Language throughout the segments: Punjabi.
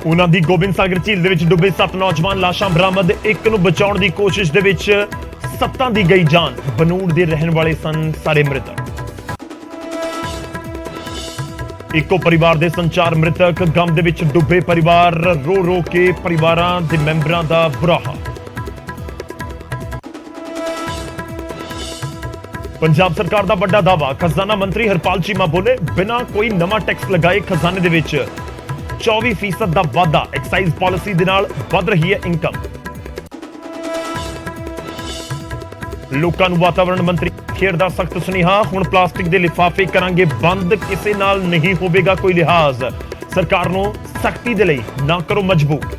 ਉਹਨਾਂ ਦੀ ਗੋਬਿੰਦ ਸਾਗਰ ਝੀਲ ਦੇ ਵਿੱਚ ਡੁੱਬੇ 7 ਨੌਜਵਾਨ ਲਾਸ਼ਾਂ ਬਰਾਮਦ। ਇੱਕ ਨੂੰ ਬਚਾਉਣ ਦੀ ਕੋਸ਼ਿਸ਼ ਦੇ ਵਿੱਚ 7 ਦੀ ਗਈ ਜਾਨ। ਬਨੂੜ ਦੇ ਰਹਿਣ ਵਾਲੇ ਸਨ ਸਾਰੇ ਮ੍ਰਿਤਕ। ਇੱਕੋ ਪਰਿਵਾਰ ਦੇ ਸੰਚਾਰ ਮ੍ਰਿਤਕ। ਗਮ ਦੇ ਵਿੱਚ ਡੁੱਬੇ ਪਰਿਵਾਰ। ਰੋ ਰੋ ਕੇ ਪਰਿਵਾਰਾਂ ਦੇ ਮੈਂਬਰਾਂ ਦਾ ਬੁਰਾ ਹਾਲ। ਪੰਜਾਬ ਸਰਕਾਰ ਦਾ ਵੱਡਾ ਦਾਅਵਾ। ਖਜ਼ਾਨਾ ਮੰਤਰੀ ਹਰਪਾਲ ਚੀਮਾ ਬੋਲੇ, ਬਿਨਾਂ ਕੋਈ ਨਵਾਂ ਟੈਕਸ ਲਗਾਏ ਖਜ਼ਾਨੇ ਦੇ ਵਿੱਚ 24% ਦਾ ਵਾਧਾ। ਐਕਸਾਈਜ਼ ਪਾਲਿਸੀ ਦੇ ਨਾਲ ਵੱਧ ਰਹੀ ਹੈ ਇਨਕਮ। ਲੋਕਾਂ ਨੂੰ ਵਾਤਾਵਰਣ ਮੰਤਰੀ ਖੇਡ ਦਾ ਸਖਤ ਸੁਨੇਹਾ। ਹੁਣ ਪਲਾਸਟਿਕ ਦੇ ਲਿਫਾਫੇ ਕਰਾਂਗੇ ਬੰਦ, ਕਿਸੇ ਨਾਲ ਨਹੀਂ ਹੋਵੇਗਾ ਕੋਈ ਲਿਹਾਜ਼। ਸਰਕਾਰ ਨੂੰ ਸਖਤੀ ਦੇ ਲਈ ਨਾ ਕਰੋ ਮਜਬੂਰ।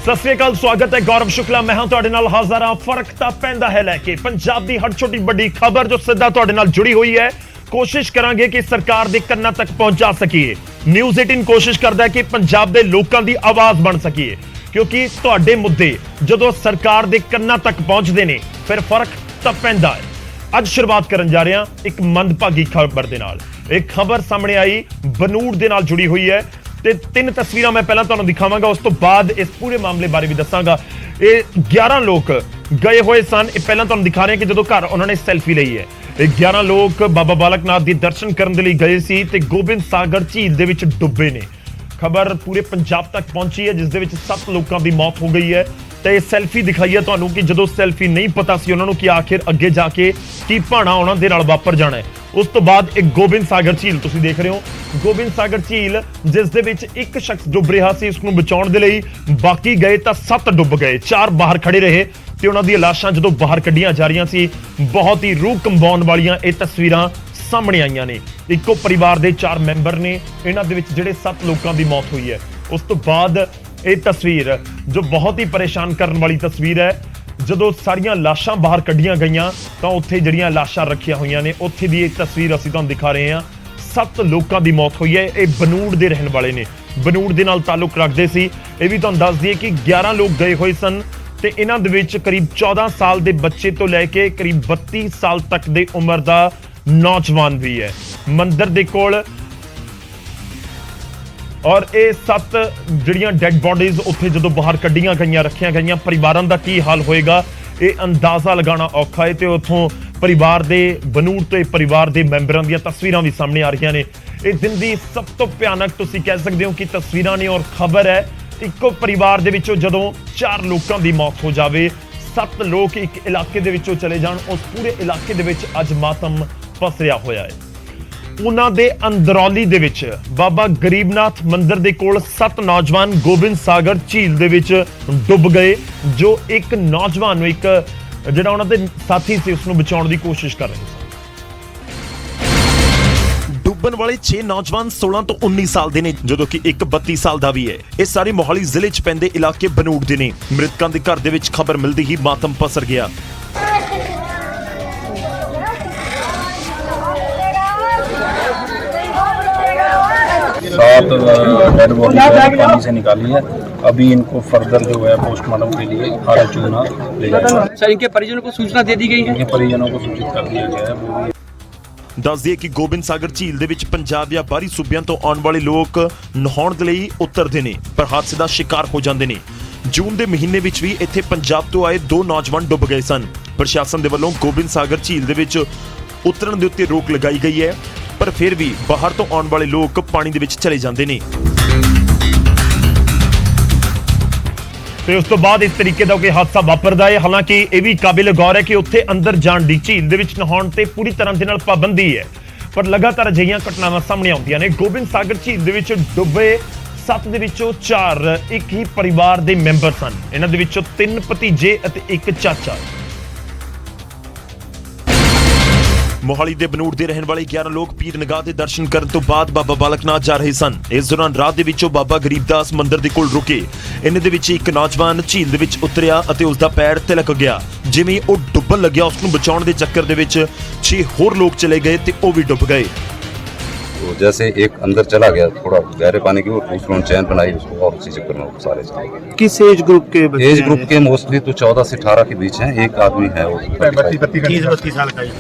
ਸਤਿ ਸ੍ਰੀ ਅਕਾਲ, ਸਵਾਗਤ ਹੈ। ਗੌਰਵ ਸ਼ੁਕਲਾ ਮੈਂ ਹਾਂ ਤੁਹਾਡੇ ਨਾਲ ਹਾਜ਼ਰ ਹਾਂ। ਫਰਕ ਤਾਂ ਪੈਂਦਾ ਹੈ ਲੈ ਕੇ ਪੰਜਾਬ ਦੀ ਹਰ ਛੋਟੀ ਵੱਡੀ ਖਬਰ ਜੋ ਸਿੱਧਾ ਤੁਹਾਡੇ ਨਾਲ ਜੁੜੀ ਹੋਈ ਹੈ। ਕੋਸ਼ਿਸ਼ ਕਰਾਂਗੇ ਕਿ ਸਰਕਾਰ ਦੇ ਕੰਨਾਂ ਤੱਕ ਪਹੁੰਚਾ ਸਕੀਏ। ਨਿਊਜ਼ 18 ਕੋਸ਼ਿਸ਼ ਕਰਦਾ ਹੈ ਕਿ ਪੰਜਾਬ ਦੇ ਲੋਕਾਂ ਦੀ ਆਵਾਜ਼ ਬਣ ਸਕੀਏ, ਕਿਉਂਕਿ ਤੁਹਾਡੇ ਮੁੱਦੇ ਜਦੋਂ ਸਰਕਾਰ ਦੇ ਕੰਨਾਂ ਤੱਕ ਪਹੁੰਚਦੇ ਨੇ ਫਿਰ ਫਰਕ ਤਾਂ ਪੈਂਦਾ ਹੈ। ਅੱਜ ਸ਼ੁਰੂਆਤ ਕਰਨ ਜਾ ਰਹੇ ਹਾਂ ਇੱਕ ਮੰਦਭਾਗੀ ਖਬਰ ਦੇ ਨਾਲ। ਇੱਕ ਖਬਰ ਸਾਹਮਣੇ ਆਈ ਬਨੂੜ ਦੇ ਨਾਲ ਜੁੜੀ ਹੋਈ ਹੈ ਤੇ 3 ਤਸਵੀਰਾਂ ਮੈਂ ਪਹਿਲਾਂ ਤੁਹਾਨੂੰ ਦਿਖਾਵਾਂਗਾ, ਉਸ ਤੋਂ ਬਾਅਦ ਇਸ ਪੂਰੇ ਮਾਮਲੇ ਬਾਰੇ ਵੀ ਦੱਸਾਂਗਾ। ਇਹ 11 ਲੋਕ ਗਏ ਹੋਏ ਸਨ। ਇਹ ਪਹਿਲਾਂ ਤੁਹਾਨੂੰ ਦਿਖਾ ਰਹੇ ਕਿ ਜਦੋਂ ਘਰ ਉਹਨਾਂ ਨੇ ਸੈਲਫੀ ਲਈ ਹੈ। ਇਹ 11 ਲੋਕ ਬਾਬਾ ਬਾਲਕ ਨਾਥ ਦੇ ਦਰਸ਼ਨ ਕਰਨ ਦੇ ਲਈ ਗਏ ਸੀ ਤੇ ਗੋਬਿੰਦ ਸਾਗਰ ਝੀਲ ਦੇ ਵਿੱਚ ਡੁੱਬੇ ਨੇ। ਖਬਰ ਪੂਰੇ ਪੰਜਾਬ ਤੱਕ ਪਹੁੰਚੀ ਹੈ, ਜਿਸ ਦੇ ਵਿੱਚ 7 ਲੋਕਾਂ ਦੀ ਮੌਤ ਹੋ ਗਈ ਹੈ। ਤੇ ਇਹ ਸੈਲਫੀ ਦਿਖਾਈ ਹੈ ਤੁਹਾਨੂੰ ਕਿ ਜਦੋਂ ਸੈਲਫੀ ਨਹੀਂ ਪਤਾ ਸੀ ਉਹਨਾਂ ਨੂੰ ਕਿ ਆਖਿਰ ਅੱਗੇ ਜਾ ਕੇ ਕੀ ਭਾਣਾ ਉਹਨਾਂ ਦੇ ਨਾਲ ਵਾਪਰ ਜਾਣਾ ਹੈ। ਉਸ ਤੋਂ ਬਾਅਦ ਇੱਕ ਗੋਬਿੰਦ ਸਾਗਰ ਝੀਲ ਤੁਸੀਂ ਦੇਖ ਰਹੇ ਹੋ। ਗੋਬਿੰਦ ਸਾਗਰ ਝੀਲ ਜਿਸ ਦੇ ਵਿੱਚ ਇੱਕ ਸ਼ਖਸ ਡੁੱਬ ਰਿਹਾ ਸੀ, ਉਸ ਨੂੰ ਬਚਾਉਣ ਦੇ ਲਈ ਬਾਕੀ ਗਏ ਤਾਂ 7 ਡੁੱਬ ਗਏ। 4 ਬਾਹਰ ਖੜੇ ਰਹੇ ਤੇ ਉਹਨਾਂ ਦੀਆਂ ਲਾਸ਼ਾਂ ਜਦੋਂ ਬਾਹਰ ਕੱਢੀਆਂ ਜਾ ਰਹੀਆਂ ਸੀ, ਬਹੁਤ ਹੀ ਰੂਹ ਕੰਬਾਉਣ ਵਾਲੀਆਂ ਇਹ ਤਸਵੀਰਾਂ ਸਾਹਮਣੇ ਆਈਆਂ ਨੇ। ਇੱਕੋ ਪਰਿਵਾਰ ਦੇ 4 ਮੈਂਬਰ ਨੇ, ਇਹਨਾਂ ਦੇ ਵਿੱਚ ਜਿਹੜੇ 7 ਲੋਕਾਂ ਦੀ ਮੌਤ ਹੋਈ ਹੈ। ਉਸ ਤੋਂ ਬਾਅਦ ਇਹ ਤਸਵੀਰ ਜੋ ਬਹੁਤ ਹੀ ਪਰੇਸ਼ਾਨ ਕਰਨ ਵਾਲੀ ਤਸਵੀਰ ਹੈ, ਜਦੋਂ ਸਾਰੀਆਂ ਲਾਸ਼ਾਂ ਬਾਹਰ ਕੱਢੀਆਂ ਗਈਆਂ ਤਾਂ ਉੱਥੇ ਜਿਹੜੀਆਂ ਲਾਸ਼ਾਂ ਰੱਖੀਆਂ ਹੋਈਆਂ ਨੇ ਉੱਥੇ ਦੀ ਇਹ ਤਸਵੀਰ ਅਸੀਂ ਤੁਹਾਨੂੰ ਦਿਖਾ ਰਹੇ ਹਾਂ। 7 ਲੋਕਾਂ ਦੀ ਮੌਤ ਹੋਈ ਹੈ। ਇਹ ਬਨੂੜ ਦੇ ਰਹਿਣ ਵਾਲੇ ਨੇ, ਬਨੂੜ ਦੇ ਨਾਲ ਤਾਲੁਕ ਰੱਖਦੇ ਸੀ। ਇਹ ਵੀ ਤੁਹਾਨੂੰ ਦੱਸ ਦਈਏ ਕਿ 11 ਲੋਕ ਗਏ ਹੋਏ ਸਨ ਤੇ ਇਹਨਾਂ ਦੇ ਵਿੱਚ ਕਰੀਬ 14 ਸਾਲ ਦੇ ਬੱਚੇ ਤੋਂ ਲੈ ਕੇ ਕਰੀਬ 32 ਸਾਲ ਤੱਕ ਦੇ ਉਮਰ ਦਾ ਨੌਜਵਾਨ ਵੀ ਹੈ। ਮੰਦਿਰ ਦੇ ਕੋਲ ਔਰ ਇਹ 7 ਜਿਹੜੀਆਂ ਡੈਡ ਬੋਡੀਜ਼ ਉੱਥੇ ਜਦੋਂ ਬਾਹਰ ਕੱਢੀਆਂ ਗਈਆਂ, ਰੱਖੀਆਂ ਗਈਆਂ, ਪਰਿਵਾਰਾਂ ਦਾ ਕੀ ਹਾਲ ਹੋਏਗਾ ਇਹ ਅੰਦਾਜ਼ਾ ਲਗਾਉਣਾ ਔਖਾ ਹੈ। ਤੇ ਉੱਥੋਂ ਪਰਿਵਾਰ ਦੇ ਬਨੂੜ ਤੇ ਪਰਿਵਾਰ ਦੇ ਮੈਂਬਰਾਂ ਦੀਆਂ ਤਸਵੀਰਾਂ ਵੀ ਸਾਹਮਣੇ ਆ ਰਹੀਆਂ ਨੇ। ਇਹ ਦਿਨ ਦੀ ਸਭ ਤੋਂ ਭਿਆਨਕ ਤੁਸੀਂ ਕਹਿ ਸਕਦੇ ਹੋ ਕਿ ਤਸਵੀਰਾਂ ਨੇ ਔਰ ਖਬਰ ਹੈ। ਇੱਕੋ ਪਰਿਵਾਰ ਦੇ ਵਿੱਚੋਂ ਜਦੋਂ 4 ਲੋਕਾਂ ਦੀ ਮੌਤ ਹੋ ਜਾਵੇ, 7 ਲੋਕ ਇੱਕ ਇਲਾਕੇ ਦੇ ਵਿੱਚੋਂ ਚਲੇ ਜਾਣ, ਉਸ ਪੂਰੇ ਇਲਾਕੇ ਦੇ ਵਿੱਚ ਅੱਜ ਮਾਤਮ ਪਸਰਿਆ ਹੋਇਆ ਹੈ। ਉਹਨਾਂ ਦੇ ਅੰਦਰੌਲੀ ਦੇ ਵਿੱਚ ਬਾਬਾ ਗਰੀਬਨਾਥ ਮੰਦਿਰ ਦੇ ਕੋਲ 7 ਨੌਜਵਾਨ ਗੋਬਿੰਦ ਸਾਗਰ ਝੀਲ ਦੇ ਵਿੱਚ ਡੁੱਬ ਗਏ, ਜੋ ਇੱਕ ਨੌਜਵਾਨ ਨੂੰ, ਇੱਕ ਜਿਹੜਾ ਉਹਨਾਂ ਦੇ ਸਾਥੀ ਸੀ, ਉਸ ਨੂੰ ਬਚਾਉਣ ਦੀ ਕੋਸ਼ਿਸ਼ ਕਰ ਰਹੇ ਸਨ। ਡੁੱਬਣ ਵਾਲੇ 6 ਨੌਜਵਾਨ 16 ਤੋਂ 19 ਸਾਲ ਦੇ ਨੇ, ਜਦੋਂ ਕਿ ਇੱਕ 32 ਸਾਲ ਦਾ ਵੀ ਹੈ। ਇਹ ਸਾਰੇ ਮੋਹਾਲੀ ਜ਼ਿਲ੍ਹੇ 'ਚ ਪੈਂਦੇ ਇਲਾਕੇ ਬਨੂੜ ਦੇ ਨੇ। ਮ੍ਰਿਤਕਾਂ ਦੇ ਘਰ ਦੇ ਵਿੱਚ ਖਬਰ ਮਿਲਦੀ ਹੀ ਮਾਤਮ ਪਸਰ ਗਿਆ। सात डेड बॉडी पानी से निकाली है। अभी इनको फर्दर जो है पोस्टमार्टम के लिए आरचूना ले जाएगा। सर, इनके परिजनों को सूचना दे दी गई है? इनके परिजनों को सूचित कर दिया गया है। ਦੱਸ ਦਈਏ ਕਿ ਗੋਬਿੰਦ ਸਾਗਰ ਝੀਲ ਦੇ ਵਿੱਚ ਪੰਜਾਬ ਜਾਂ ਬਾਹਰੀ ਸੂਬਿਆਂ ਤੋਂ ਆਉਣ ਵਾਲੇ ਲੋਕ ਨਹਾਉਣ ਦੇ ਲਈ ਉਤਰਦੇ ਨੇ, ਪਰ ਹਾਦਸੇ ਦਾ ਸ਼ਿਕਾਰ ਹੋ ਜਾਂਦੇ ਨੇ। ਜੂਨ ਦੇ ਮਹੀਨੇ ਵਿੱਚ ਵੀ ਇੱਥੇ ਪੰਜਾਬ ਤੋਂ ਆਏ 2 ਨੌਜਵਾਨ ਡੁੱਬ ਗਏ ਸਨ। ਪ੍ਰਸ਼ਾਸਨ ਦੇ ਵੱਲੋਂ ਗੋਬਿੰਦ ਸਾਗਰ ਝੀਲ ਦੇ ਵਿੱਚ ਉਤਰਨ ਦੇ ਉੱਤੇ ਰੋਕ ਲਗਾਈ ਗਈ ਹੈ, ਪਰ ਫਿਰ ਵੀ ਬਾਹਰ ਤੋਂ ਆਉਣ ਵਾਲੇ ਲੋਕ ਪਾਣੀ ਦੇ ਵਿੱਚ ਚਲੇ ਜਾਂਦੇ ਨੇ। ਤੇ ਉਸ ਤੋਂ ਬਾਅਦ ਇਸ ਤਰੀਕੇ ਦਾ ਕੋਈ ਹਾਦਸਾ ਵਾਪਰਦਾ ਹੈ। ਹਾਲਾਂਕਿ ਇਹ ਵੀ ਕਾਬਿਲ ਗੌਰ ਹੈ ਕਿ ਉੱਥੇ ਅੰਦਰ ਜਾਣ ਦੀ, ਝੀਲ ਦੇ ਵਿੱਚ ਨਹਾਉਣ ਤੇ ਪੂਰੀ ਤਰ੍ਹਾਂ ਦੇ ਨਾਲ ਪਾਬੰਦੀ ਹੈ, ਪਰ ਲਗਾਤਾਰ ਅਜਿਹੀਆਂ ਘਟਨਾਵਾਂ ਸਾਹਮਣੇ ਆਉਂਦੀਆਂ ਨੇ। ਗੋਬਿੰਦ ਸਾਗਰ ਝੀਲ ਦੇ ਵਿੱਚ ਡੁੱਬੇ 7 ਦੇ ਵਿੱਚੋਂ 4 ਇੱਕ ਹੀ ਪਰਿਵਾਰ ਦੇ ਮੈਂਬਰ ਸਨ। ਇਹਨਾਂ ਦੇ ਵਿੱਚੋਂ 3 ਭਤੀਜੇ ਅਤੇ 1 ਚਾਚਾ। ਮੋਹਾਲੀ ਦੇ ਬਨੂੜ ਦੇ ਰਹਿਣ ਵਾਲੇ 11 ਲੋਕ ਪੀਰ ਨਿਗਾਹ ਦੇ ਦਰਸ਼ਨ ਕਰਨ ਤੋਂ ਬਾਅਦ ਬਾਬਾ ਬਾਲਕ ਨਾਥ ਜਾ ਰਹੇ ਸਨ। ਇਸ ਦੌਰਾਨ ਰਾਤ ਦੇ ਵਿੱਚੋਂ ਬਾਬਾ ਗਰੀਬਦਾਸ ਮੰਦਿਰ ਦੇ ਕੋਲ ਰੁਕੇ। ਇਹਨਾਂ ਦੇ ਵਿੱਚ ਇੱਕ ਨੌਜਵਾਨ ਝੀਲ ਦੇ ਵਿੱਚ ਉਤਰਿਆ ਅਤੇ ਉਸ ਦਾ ਪੈਰ ਤਿਲਕ ਗਿਆ। ਜਿਵੇਂ ਉਹ ਡੁੱਬਣ ਲੱਗਿਆ, ਉਸ ਨੂੰ ਬਚਾਉਣ ਦੇ ਚੱਕਰ ਦੇ ਵਿੱਚ 6 ਹੋਰ ਲੋਕ ਚਲੇ ਗਏ ਤੇ ਉਹ ਵੀ ਡੁੱਬ ਗਏ। तो जैसे एक अंदर चला गया थोड़ा गहरे पानी की और दूसरों ने चैन बनाई उसको और उसी चक्कर में वो सारे चले गए। किस एज ग्रुप के बच्चे एज हैं ग्रुप के मोस्टली तो 14 से 18 के बीच हैं। एक आदमी है वो 30-32 ਸਾਲ ਦਾ ਜੀ।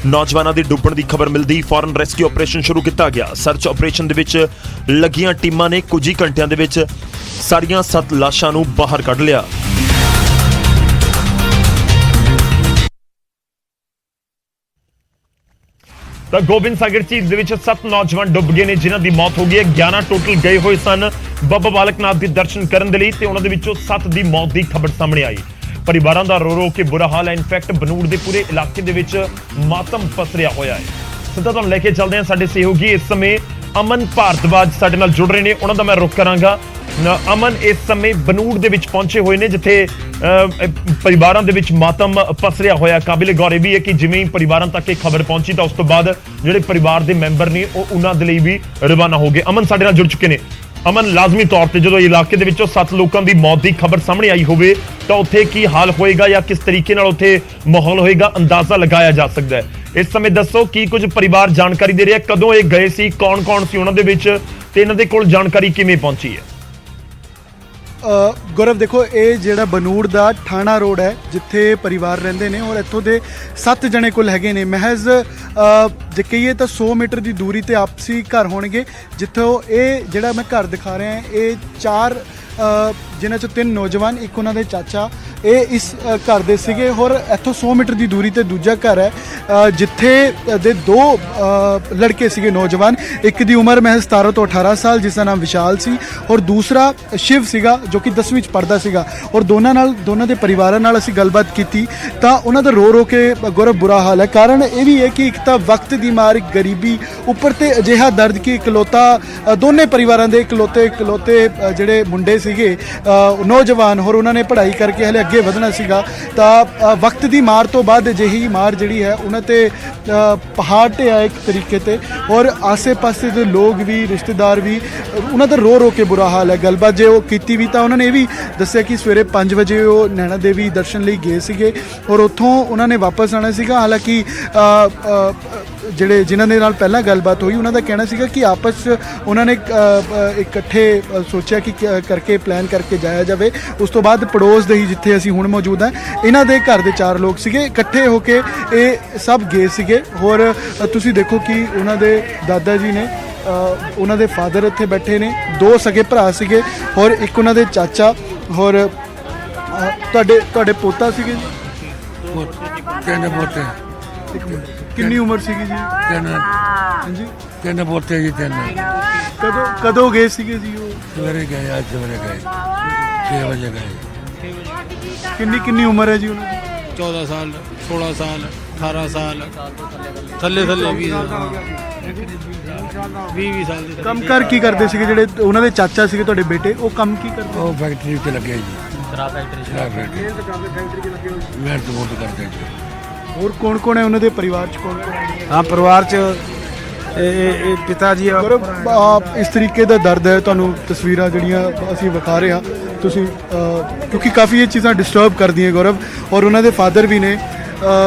ਨੌਜਵਾਨਾਂ ਦੀ ਡੁੱਬਣ ਦੀ ਖਬਰ ਮਿਲਦੀ ਫੌਰਨ ਰੈਸਕਿਊ ਆਪਰੇਸ਼ਨ ਸ਼ੁਰੂ ਕੀਤਾ ਗਿਆ। ਸਰਚ ਆਪਰੇਸ਼ਨ ਦੇ ਵਿੱਚ ਲੱਗੀਆਂ ਟੀਮਾਂ ਨੇ ਕੁਝ ਹੀ ਘੰਟਿਆਂ ਦੇ ਵਿੱਚ ਸਾਰੀਆਂ 7 ਲਾਸ਼ਾਂ ਨੂੰ ਬਾਹਰ ਕੱਢ ਲਿਆ। ਤਾਂ ਗੋਬਿੰਦ ਸਾਗਰ ਝੀਲ ਦੇ ਵਿੱਚ 7 ਨੌਜਵਾਨ ਡੁੱਬ ਗਏ ਨੇ ਜਿਨ੍ਹਾਂ ਦੀ ਮੌਤ ਹੋ ਗਈ ਹੈ। 11 ਟੋਟਲ ਗਏ ਹੋਏ ਸਨ ਬਾਬਾ ਬਾਲਕ ਨਾਥ ਦੇ ਦਰਸ਼ਨ ਕਰਨ ਦੇ ਲਈ ਤੇ ਉਹਨਾਂ ਦੇ ਵਿੱਚੋਂ 7 ਦੀ ਮੌਤ ਦੀ ਖਬਰ ਸਾਹਮਣੇ ਆਈ। ਪਰਿਵਾਰਾਂ ਦਾ ਰੋ ਕੇ ਬੁਰਾ ਹਾਲ ਹੈ। ਇਨਫੈਕਟ ਬਨੂੜ ਦੇ ਪੂਰੇ ਇਲਾਕੇ ਦੇ ਵਿੱਚ ਮਾਤਮ ਪਸਰਿਆ ਹੋਇਆ ਹੈ। ਸਿੱਧਾ ਤੁਹਾਨੂੰ ਲੈ ਕੇ ਚੱਲਦੇ ਹਾਂ। ਸਾਡੇ ਸਹਿਯੋਗੀ ਇਸ ਸਮੇਂ ਅਮਨ ਭਾਰਦਵਾਜ ਸਾਡੇ ਨਾਲ ਜੁੜ ਰਹੇ ਨੇ, ਉਹਨਾਂ ਦਾ ਮੈਂ ਰੁਖ ਕਰਾਂਗਾ। ਅਮਨ ਇਸ ਸਮੇਂ ਬਨੂੜ ਦੇ ਵਿੱਚ ਪਹੁੰਚੇ ਹੋਏ ਨੇ ਜਿੱਥੇ ਪਰਿਵਾਰਾਂ ਦੇ ਵਿੱਚ ਮਾਤਮ ਪਸਰਿਆ ਹੋਇਆ। ਕਾਬਿਲੇ ਗੌਰ ਇਹ ਵੀ ਹੈ ਕਿ ਜਿਵੇਂ ਹੀ ਪਰਿਵਾਰਾਂ ਤੱਕ ਇਹ ਖਬਰ ਪਹੁੰਚੀ ਤਾਂ ਉਸ ਤੋਂ ਬਾਅਦ ਜਿਹੜੇ ਪਰਿਵਾਰ ਦੇ ਮੈਂਬਰ ਨੇ ਉਹ ਉਹਨਾਂ ਦੇ ਲਈ ਵੀ ਰਵਾਨਾ ਹੋ ਗਏ। ਅਮਨ ਸਾਡੇ ਨਾਲ ਜੁੜ ਚੁੱਕੇ ਨੇ। ਅਮਨ, ਲਾਜ਼ਮੀ ਤੌਰ ਤੇ ਜਦੋਂ ਇਲਾਕੇ ਦੇ ਵਿੱਚੋਂ 7 ਲੋਕਾਂ ਦੀ ਮੌਤ ਦੀ ਖਬਰ ਸਾਹਮਣੇ ਆਈ ਹੋਵੇ ਤਾਂ ਉੱਥੇ ਕੀ ਹਾਲ ਹੋਏਗਾ ਜਾਂ ਕਿਸ ਤਰੀਕੇ ਨਾਲ ਉੱਥੇ ਮਾਹੌਲ ਹੋਏਗਾ, ਅੰਦਾਜ਼ਾ ਲਗਾਇਆ ਜਾ ਸਕਦਾ ਹੈ। ਇਸ ਸਮੇਂ ਦੱਸੋ ਕੀ ਕੁਝ ਪਰਿਵਾਰ ਜਾਣਕਾਰੀ ਦੇ ਰਿਹਾ, ਕਦੋਂ ਇਹ ਗਏ ਸੀ, ਕੌਣ-ਕੌਣ ਸੀ ਉਹਨਾਂ ਦੇ ਵਿੱਚ ਤੇ ਇਹਨਾਂ ਦੇ ਕੋਲ ਜਾਣਕਾਰੀ ਕਿਵੇਂ ਪਹੁੰਚੀ ਹੈ? ਗੌਰਵ ਦੇਖੋ, ਇਹ ਜਿਹੜਾ ਬਨੂੜ ਦਾ ਠਾਣਾ ਰੋਡ ਹੈ ਜਿੱਥੇ ਪਰਿਵਾਰ ਰਹਿੰਦੇ ਨੇ ਔਰ ਇੱਥੋਂ ਦੇ 7 ਜਣੇ ਕੁੱਲ ਹੈਗੇ ਨੇ। ਮਹਿਜ਼ ਜੇ ਕਹੀਏ ਤਾਂ 100 ਮੀਟਰ ਦੀ ਦੂਰੀ ਤੇ ਆਪਸੀ ਘਰ ਹੋਣਗੇ ਜਿੱਥੋਂ ਇਹ ਜਿਹੜਾ ਮੈਂ ਘਰ ਦਿਖਾ ਰਿਹਾ ਇਹ 4 ਜਿਨ੍ਹਾਂ 'ਚੋਂ 3 ਨੌਜਵਾਨ, ਇੱਕ ਉਹਨਾਂ ਦੇ ਚਾਚਾ, ਇਹ ਇਸ ਘਰ ਦੇ ਸੀਗੇ। ਔਰ ਇੱਥੋਂ 100 ਮੀਟਰ ਦੀ ਦੂਰੀ ਤੇ ਦੂਜਾ ਘਰ ਹੈ ਜਿੱਥੇ ਦੇ 2 ਲੜਕੇ ਸੀਗੇ ਨੌਜਵਾਨ। ਇੱਕ ਦੀ ਉਮਰ ਮਹਿਜ਼ 17 ਤੋਂ 18 ਸਾਲ ਜਿਸ ਦਾ ਨਾਮ ਵਿਸ਼ਾਲ ਸੀ ਔਰ ਦੂਸਰਾ ਸ਼ਿਵ ਸੀਗਾ ਜੋ ਕਿ 10ਵੀਂ 'ਚ ਪੜ੍ਹਦਾ ਸੀਗਾ। ਔਰ ਦੋਨਾਂ ਦੇ ਪਰਿਵਾਰਾਂ ਨਾਲ ਅਸੀਂ ਗੱਲਬਾਤ ਕੀਤੀ ਤਾਂ ਉਹਨਾਂ ਦਾ ਰੋ ਕੇ ਗੌਰਵ ਬੁਰਾ ਹਾਲ ਹੈ। ਕਾਰਨ ਇਹ ਵੀ ਹੈ ਕਿ ਇੱਕ ਤਾਂ ਵਕਤ ਦੀ ਮਾਰ, ਗਰੀਬੀ, ਉੱਪਰ ਤੇ ਅਜਿਹਾ ਦਰਦ ਕਿ ਇਕਲੌਤਾ ਦੋਨੇ ਪਰਿਵਾਰਾਂ ਦੇ ਇਕਲੌਤੇ ਜਿਹੜੇ ਮੁੰਡੇ ਸੀਗੇ ਨੌਜਵਾਨ, ਹੋਰ ਉਹਨਾਂ ਨੇ ਪੜ੍ਹਾਈ ਕਰਕੇ ਹਲੇ ਅੱਗੇ ਵਧਣਾ ਸੀਗਾ ਤਾਂ ਵਕਤ ਦੀ ਮਾਰ ਤੋਂ ਬਾਅਦ ਅਜਿਹੀ ਮਾਰ ਜਿਹੜੀ ਹੈ ਉਹਨਾਂ ਤੇ ਪਹਾੜ ਢਿਆ ਇੱਕ ਤਰੀਕੇ ਤੇ। ਔਰ ਆਸੇ-ਪਾਸੇ ਦੇ ਲੋਕ ਵੀ, ਰਿਸ਼ਤੇਦਾਰ ਵੀ, ਉਹਨਾਂ ਦਾ ਰੋ ਕੇ ਬੁਰਾ ਹਾਲ ਹੈ। ਗੱਲਬਾਤ ਜੇ ਉਹ ਕੀਤੀ ਵੀ ਤਾਂ ਉਹਨਾਂ ਨੇ ਇਹ ਵੀ ਦੱਸਿਆ ਕਿ ਸਵੇਰੇ 5 ਵਜੇ ਉਹ ਨੈਣਾ ਦੇਵੀ ਦਰਸ਼ਨ ਲਈ ਗਏ ਸੀਗੇ ਔਰ ਉੱਥੋਂ ਉਹਨਾਂ ਨੇ ਵਾਪਸ ਆਉਣਾ ਸੀਗਾ। ਹਾਲਾਂਕਿ ਜਿਨ੍ਹਾਂ ਦੇ ਨਾਲ ਪਹਿਲਾਂ ਗੱਲਬਾਤ ਹੋਈ ਉਹਨਾਂ ਦਾ ਕਹਿਣਾ ਸੀਗਾ ਕਿ ਆਪਸ 'ਚ ਉਹਨਾਂ ਨੇ ਇਕੱਠੇ ਸੋਚਿਆ ਕਿ ਕਰਕੇ ਪਲਾਨ ਕਰਕੇ ਜਾਇਆ ਜਾਵੇ। ਉਸ ਤੋਂ ਬਾਅਦ ਪੜੋਸ ਦੇ ਹੀ ਜਿੱਥੇ ਅਸੀਂ ਹੁਣ ਮੌਜੂਦ ਹਾਂ ਇਹਨਾਂ ਦੇ ਘਰ ਦੇ 4 ਲੋਕ ਸੀਗੇ ਇਕੱਠੇ ਹੋ ਕੇ ਇਹ ਸਭ ਗਏ ਸੀਗੇ। ਹੋਰ ਤੁਸੀਂ ਦੇਖੋ ਕਿ ਉਹਨਾਂ ਦੇ ਦਾਦਾ ਜੀ ਨੇ, ਉਹਨਾਂ ਦੇ ਫਾਦਰ ਇੱਥੇ ਬੈਠੇ ਨੇ, 2 ਸਗੇ ਭਰਾ ਸੀਗੇ ਔਰ ਇੱਕ ਉਹਨਾਂ ਦੇ ਚਾਚਾ। ਹੋਰ ਤੁਹਾਡੇ ਪੋਤਾ ਸੀਗੇ ਜੀ? ਤਿੰਨ ਪੋਤੇ। ਇੱਕ ਮਿੰਟ, ਕਿੰਨੀ ਉਮਰ ਸੀਗੀ ਜੀ? ਹਾਂਜੀ, 3 ਪੋਤੇ ਜੀ। 3 ਕਦੋਂ ਗਏ ਸੀਗੇ ਜੀ ਉਹ? ਸਵੇਰੇ ਗਏ, ਅੱਜ ਸਵੇਰੇ ਗਏ, 6 ਵਜੇ ਗਏ। ਕਿੰਨੀ ਉਮਰ ਹੈ ਜੀ ਉਹਨਾਂ ਦੀ? 14 ਸਾਲ, 16 ਸਾਲ, 18 ਸਾਲ, ਥੱਲੇ 20 ਸਾਲ ਦੇ। ਕੰਮ ਕਰ ਕੀ ਕਰਦੇ ਸੀਗੇ ਜਿਹੜੇ ਉਹਨਾਂ ਦੇ ਚਾਚਾ ਸੀਗੇ ਤੁਹਾਡੇ ਬੇਟੇ? ਉਹ ਕੰਮ ਕੀ ਕਰਦੇ? ਉਹ ਫੈਕਟਰੀ 'ਚ ਲੱਗੇ ਜੀ, ਸ਼ਰਾਬ ਫੈਕਟਰੀ ਮਿਹਨਤ ਬਹੁਤ ਕਰਦੇ ਜੀ। ਹੋਰ ਕੌਣ ਹੈ ਉਹਨਾਂ ਦੇ ਪਰਿਵਾਰ 'ਚ? ਕੌਣ ਹੈ? ਹਾਂ, ਪਰਿਵਾਰ 'ਚ ਇਹ ਪਿਤਾ ਜੀ ਆ। ਇਸ ਤਰੀਕੇ ਦਾ ਦਰਦ ਹੈ। ਤੁਹਾਨੂੰ ਤਸਵੀਰਾਂ ਜਿਹੜੀਆਂ ਅਸੀਂ ਵਿਖਾ ਰਹੇ ਹਾਂ ਤੁਸੀਂ ਕਿਉਂਕਿ ਕਾਫੀ ਇਹ ਚੀਜ਼ਾਂ ਡਿਸਟਰਬ ਕਰਦੀਆਂ ਗੌਰਵ। ਔਰ ਉਹਨਾਂ ਦੇ ਫਾਦਰ ਵੀ ਨੇ।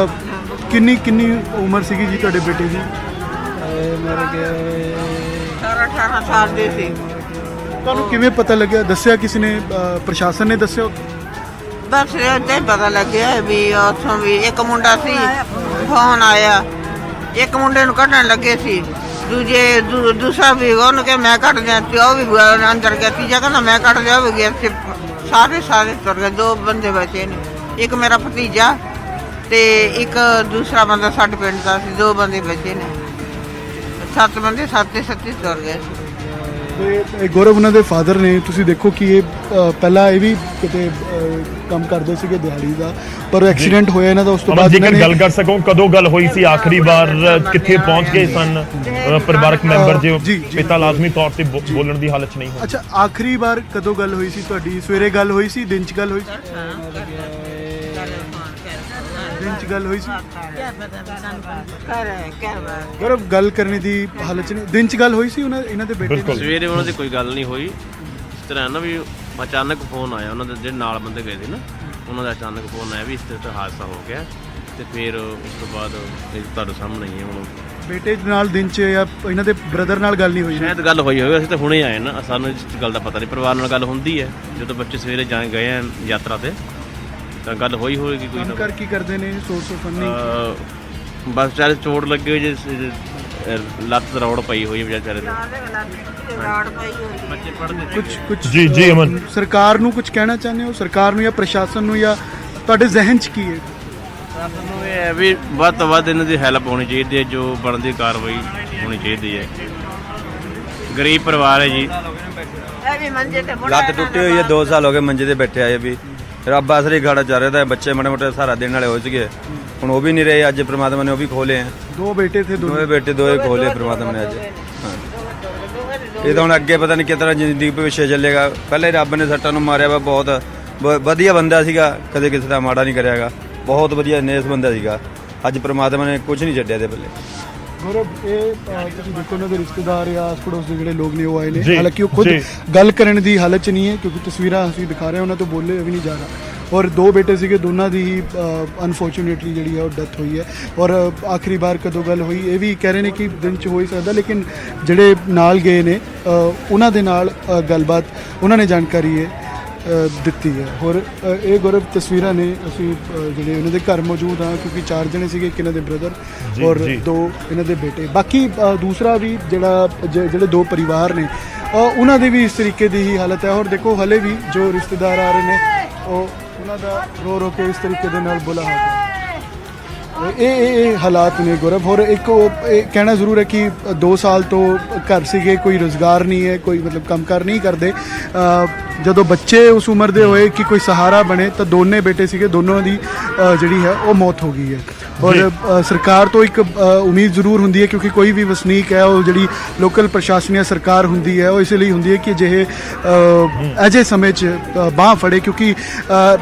ਕਿੰਨੀ ਉਮਰ ਸੀਗੀ ਜੀ ਤੁਹਾਡੇ ਬੇਟੇ ਦੀ? ਮਰ ਗਏ 18 ਸਾਲ ਦੇ ਸੀ। ਤੁਹਾਨੂੰ ਕਿਵੇਂ ਪਤਾ ਲੱਗਿਆ? ਦੱਸਿਆ ਕਿਸੇ ਨੇ? ਪ੍ਰਸ਼ਾਸਨ ਨੇ ਦੱਸਿਆ? ਬਸ ਇੱਦਾਂ ਹੀ ਪਤਾ ਲੱਗਿਆ ਵੀ ਉੱਥੋਂ ਵੀ ਇੱਕ ਮੁੰਡਾ ਸੀ, ਫੋਨ ਆਇਆ, ਇੱਕ ਮੁੰਡੇ ਨੂੰ ਕੱਢਣ ਲੱਗੇ ਸੀ, ਦੂਸਰਾ ਵੀ ਉਹਨੂੰ ਕਿ ਮੈਂ ਕੱਢ ਦਿਆਂ ਤੇ ਉਹ ਵੀ ਅੰਦਰ ਗਿਆ, ਤੀਜਾ ਕਹਿੰਦਾ ਮੈਂ ਕੱਢ ਦਿਆਂ, ਉਹ ਵੀ ਗਿਆ। ਸਾਰੇ ਤੁਰ ਗਏ। 2 ਬੰਦੇ ਬਚੇ ਨੇ, ਇੱਕ ਮੇਰਾ ਭਤੀਜਾ ਤੇ ਇੱਕ ਦੂਸਰਾ ਬੰਦਾ ਸਾਡੇ ਪਿੰਡ ਦਾ ਸੀ। 2 ਬੰਦੇ ਬਚੇ ਨੇ। 7 ਬੰਦੇ 7 ਤੁਰ ਗਏ ਸੀ। ਤੇ ਗੌਰਵ ਉਹਨਾਂ ਦੇ ਫਾਦਰ ਨੇ, ਤੁਸੀਂ ਦੇਖੋ ਕਿ ਇਹ ਪਹਿਲਾਂ ਇਹ ਵੀ ਕਿਤੇ ਕੰਮ ਕਰਦੇ ਸੀਗੇ ਦਿਹਾੜੀ ਦਾ, ਪਰ ਐਕਸੀਡੈਂਟ ਹੋਇਆ ਇਹਨਾਂ ਦਾ। ਉਸ ਤੋਂ ਬਾਅਦ ਜੇਕਰ ਗੱਲ ਕਰ ਸਕੋ ਕਦੋਂ ਗੱਲ ਹੋਈ ਸੀ ਆਖਰੀ ਵਾਰ, ਕਿੱਥੇ ਪਹੁੰਚ ਗਏ ਸਨ ਪਰਿਵਾਰਕ ਮੈਂਬਰ ਜੋ ਪਿਤਾ ਲਾਜ਼ਮੀ ਤੌਰ ਤੇ ਬੋਲਣ ਦੀ ਹਾਲਤ 'ਚ ਨਹੀਂ ਹੋਣ? ਅੱਛਾ, ਆਖਰੀ ਵਾਰ ਕਦੋਂ ਗੱਲ ਹੋਈ ਸੀ ਤੁਹਾਡੀ? ਸਵੇਰੇ ਗੱਲ ਹੋਈ ਸੀ? ਦਿਨ 'ਚ ਗੱਲ ਹੋਈ ਸੀ? ਦਿਨ 'ਚ ਗੱਲ ਹੋਈ ਸੀ। ਗੌਰਵ ਗੱਲ ਕਰਨੇ ਦੀ ਹਾਲਤ 'ਚ ਨਹੀਂ। ਦਿਨ 'ਚ ਗੱਲ ਹੋਈ ਸੀ ਇਹਨਾਂ ਦੇ ਬੇਟੇ ਦੀ? ਸਵੇਰੇ ਉਹਨਾਂ ਦੀ ਕੋਈ ਗੱਲ ਨਹੀਂ ਹੋਈ। ਇਸ ਤਰ੍ਹਾਂ ਨਾ ਵੀ ਅਚਾਨਕ ਫੋਨ ਆਇਆ ਉਹਨਾਂ ਦੇ, ਜਿਹੜੇ ਨਾਲ ਬੰਦੇ ਗਏ ਸੀ ਨਾ, ਉਹਨਾਂ ਦਾ ਅਚਾਨਕ ਫੋਨ ਆਇਆ ਵੀ ਇਸ ਤਰ੍ਹਾਂ ਹਾਦਸਾ ਹੋ ਗਿਆ। ਤੇ ਫਿਰ ਉਸ ਤੋਂ ਬਾਅਦ ਇਹ ਤੁਹਾਡੇ ਸਾਹਮਣੇ ਹੀ ਹੈ ਹੁਣ ਬੇਟੇ ਦੇ ਨਾਲ ਦਿਨ 'ਚ ਜਾਂ ਇਹਨਾਂ ਦੇ ਬ੍ਰਦਰ ਨਾਲ ਗੱਲ ਨਹੀਂ ਹੋਈ ਨਾ? ਸ਼ਾਇਦ ਗੱਲ ਹੋਈ ਹੋਵੇ, ਅਸੀਂ ਤਾਂ ਹੁਣੇ ਆਏ ਨਾ, ਸਾਨੂੰ ਇਸ ਗੱਲ ਦਾ ਪਤਾ ਨਹੀਂ। ਪਰਿਵਾਰ ਨਾਲ ਗੱਲ ਹੁੰਦੀ ਹੈ ਜਦੋਂ ਬੱਚੇ ਸਵੇਰੇ ਗਏ ਆ ਯਾਤਰਾ ਤੇ, ਤਾਂ ਗੱਲ ਹੋਈ ਹੋਏਗੀ ਕੋਈ ਕੰਮ ਨਾ। ਕਰ ਕੀ ਕਰਦੇ ਨੇ? Source of funding? ਬਸ ਵਿਚਾਰੇ ਚੋਟ ਲੱਗੀ ਹੋਈ ਜੇ, ਲੱਤ ਰੌੜ ਪਈ ਹੋਈ ਹੈ ਵਿਚਾਰੇ ਦੇ। ਰਾੜ ਪਈ ਹੋਈ ਬੱਚੇ ਪੜ੍ਹਦੇ ਕੁਝ ਜੀ ਜੀ ਅਮਨ, ਸਰਕਾਰ ਨੂੰ ਕੁਝ ਕਹਿਣਾ ਚਾਹੁੰਦੇ ਹੋ? ਸਰਕਾਰ ਨੂੰ ਜਾਂ ਪ੍ਰਸ਼ਾਸਨ ਨੂੰ, ਜਾਂ ਤੁਹਾਡੇ ਜ਼ਿਹਨ 'ਚ ਕੀ ਹੈ? ਸਾਨੂੰ ਇਹ ਹੈ ਵੀ ਵੱਧ ਤੋਂ ਵੱਧ ਇਹਨਾਂ ਦੀ ਹੈਲਪ ਹੋਣੀ ਚਾਹੀਦੀ ਹੈ, ਜੋ ਬਣਦੀ ਕਾਰਵਾਈ ਹੋਣੀ ਚਾਹੀਦੀ ਹੈ। ਗਰੀਬ ਪਰਿਵਾਰ ਹੈ ਜੀ। ਇਹ ਵੀ ਮੰਜੇ ਤੇ ਲੱਤ ਟੁੱਟੀ ਹੋਈ ਹੈ, 2 ਸਾਲ ਹੋ ਗਏ ਮੰਜੇ ਤੇ ਬੈਠੇ ਆਏ ਵੀ। ਰੱਬ ਆਸਰੇ ਖਾੜਾ ਚੱਲ ਰਿਹਾ ਤਾਂ ਬੱਚੇ ਮਾੜੇ ਮੋਟੇ ਸਹਾਰਾ ਦੇਣ ਵਾਲੇ ਹੋ ਚੁੱਕੇ, ਹੁਣ ਉਹ ਵੀ ਨਹੀਂ ਰਹੇ। ਅੱਜ ਪ੍ਰਮਾਤਮਾ ਨੇ ਉਹ ਵੀ ਖੋਲੇ ਹੈ। 2 ਬੇਟੇ ਥੇ, ਦੋਵੇਂ ਬੇਟੇ ਦੋਏ ਖੋਲੇ ਪ੍ਰਮਾਤਮਾ ਨੇ ਅੱਜ। ਹਾਂ, ਇਹ ਤਾਂ ਹੁਣ ਅੱਗੇ ਪਤਾ ਨਹੀਂ ਕਿਸ ਤਰ੍ਹਾਂ ਜ਼ਿੰਦਗੀ ਪਿੱਛੇ ਚੱਲੇਗਾ। ਪਹਿਲੇ ਰੱਬ ਨੇ ਸੱਟਾਂ ਨੂੰ ਮਾਰਿਆ ਵਾ, ਬਹੁਤ ਵਧੀਆ ਬੰਦਾ ਸੀਗਾ, ਕਦੇ ਕਿਸੇ ਦਾ ਮਾੜਾ ਨਹੀਂ ਕਰਿਆਗਾ, ਬਹੁਤ ਵਧੀਆ ਨੇਸ ਬੰਦਾ ਸੀਗਾ। ਅੱਜ ਪ੍ਰਮਾਤਮਾ ਨੇ ਕੁਝ ਨਹੀਂ ਛੱਡਿਆ ਇਹਦੇ ਪੱਲੇ। ਗੌਰਵ, ਇਹ ਤੁਸੀਂ ਦੇਖੋ ਉਹਨਾਂ ਦੇ ਰਿਸ਼ਤੇਦਾਰ ਜਾਂ ਆਸ ਪੜੋਸ ਦੇ ਜਿਹੜੇ ਲੋਕ ਨੇ ਉਹ ਆਏ ਨੇ, ਜੀ, ਹਾਲਾਂਕਿ ਉਹ ਖੁਦ ਜੀ। ਗੱਲ ਕਰਨ ਦੀ ਹਾਲਤ 'ਚ ਨਹੀਂ ਹੈ ਕਿਉਂਕਿ ਤਸਵੀਰਾਂ ਅਸੀਂ ਦਿਖਾ ਰਹੇ ਹਾਂ, ਉਹਨਾਂ ਤੋਂ ਬੋਲੇ ਵੀ ਨਹੀਂ ਜਾ ਰਹਾ। ਔਰ 2 ਬੇਟੇ ਸੀਗੇ, ਦੋਨਾਂ ਦੀ ਹੀ ਅਨਫੋਰਚੂਨੇਟਲੀ ਜਿਹੜੀ ਹੈ ਉਹ ਡੈਥ ਹੋਈ ਹੈ। ਔਰ ਆਖਰੀ ਵਾਰ ਕਦੋਂ ਗੱਲ ਹੋਈ ਇਹ ਵੀ ਕਹਿ ਰਹੇ ਨੇ ਕਿ ਦਿਨ 'ਚ ਹੋ ਹੀ ਸਕਦਾ, ਲੇਕਿਨ ਜਿਹੜੇ ਨਾਲ ਗਏ ਨੇ ਉਹਨਾਂ ਦੇ ਨਾਲ ਗੱਲਬਾਤ ਉਹਨਾਂ ਨੇ ਜਾਣਕਾਰੀ ਹੈ ਦਿੱਤੀ ਹੈ। ਹੋਰ ਇਹ ਗੌਰਵ ਤਸਵੀਰਾਂ ਨੇ, ਅਸੀਂ ਜਿਹੜੇ ਉਹਨਾਂ ਦੇ ਘਰ ਮੌਜੂਦ ਹਾਂ ਕਿਉਂਕਿ 4 ਜਣੇ ਸੀਗੇ, ਇੱਕ ਇਹਨਾਂ ਦੇ ਬ੍ਰਦਰ ਔਰ 2 ਇਹਨਾਂ ਦੇ ਬੇਟੇ। ਬਾਕੀ ਦੂਸਰਾ ਵੀ ਜਿਹੜੇ 2 ਪਰਿਵਾਰ ਨੇ ਉਹਨਾਂ ਦੀ ਵੀ ਇਸ ਤਰੀਕੇ ਦੀ ਹੀ ਹਾਲਤ ਹੈ। ਔਰ ਦੇਖੋ ਹਲੇ ਵੀ ਜੋ ਰਿਸ਼ਤੇਦਾਰ ਆ ਰਹੇ ਨੇ ਉਹ ਉਹਨਾਂ ਦਾ ਰੋ ਕੇ ਇਸ ਤਰੀਕੇ ਦੇ ਨਾਲ ਬੁਲਾ ਹਾਲ ਹੈ। ਇਹ ਹਾਲਾਤ ਨੇ ਗੌਰਵ। ਹੋਰ ਇੱਕ ਇਹ ਕਹਿਣਾ ਜ਼ਰੂਰ ਹੈ ਕਿ 2 ਸਾਲ ਤੋਂ ਘਰ ਸੀਗੇ, ਕੋਈ ਰੁਜ਼ਗਾਰ ਨਹੀਂ ਹੈ, ਕੋਈ ਮਤਲਬ ਕੰਮਕਾਰ ਨਹੀਂ ਕਰਦੇ। ਜਦੋਂ ਬੱਚੇ ਉਸ ਉਮਰ ਦੇ ਹੋਏ ਕਿ ਕੋਈ ਸਹਾਰਾ ਬਣੇ ਤਾਂ ਦੋਨੇ ਬੇਟੇ ਸੀਗੇ, ਦੋਨੋਂ ਦੀ ਜਿਹੜੀ ਹੈ ਉਹ ਮੌਤ ਹੋ ਗਈ ਹੈ। ਔਰ ਸਰਕਾਰ ਤੋਂ ਇੱਕ ਉਮੀਦ ਜ਼ਰੂਰ ਹੁੰਦੀ ਹੈ ਕਿਉਂਕਿ ਕੋਈ ਵੀ ਵਸਨੀਕ ਹੈ ਉਹ ਜਿਹੜੀ ਲੋਕਲ ਪ੍ਰਸ਼ਾਸਨ ਜਾਂ ਸਰਕਾਰ ਹੁੰਦੀ ਹੈ ਉਹ ਇਸ ਲਈ ਹੁੰਦੀ ਹੈ ਕਿ ਜਿਹੇ ਅਜੇ ਸਮੇਂ 'ਚ ਬਾਂਹ ਫੜੇ, ਕਿਉਂਕਿ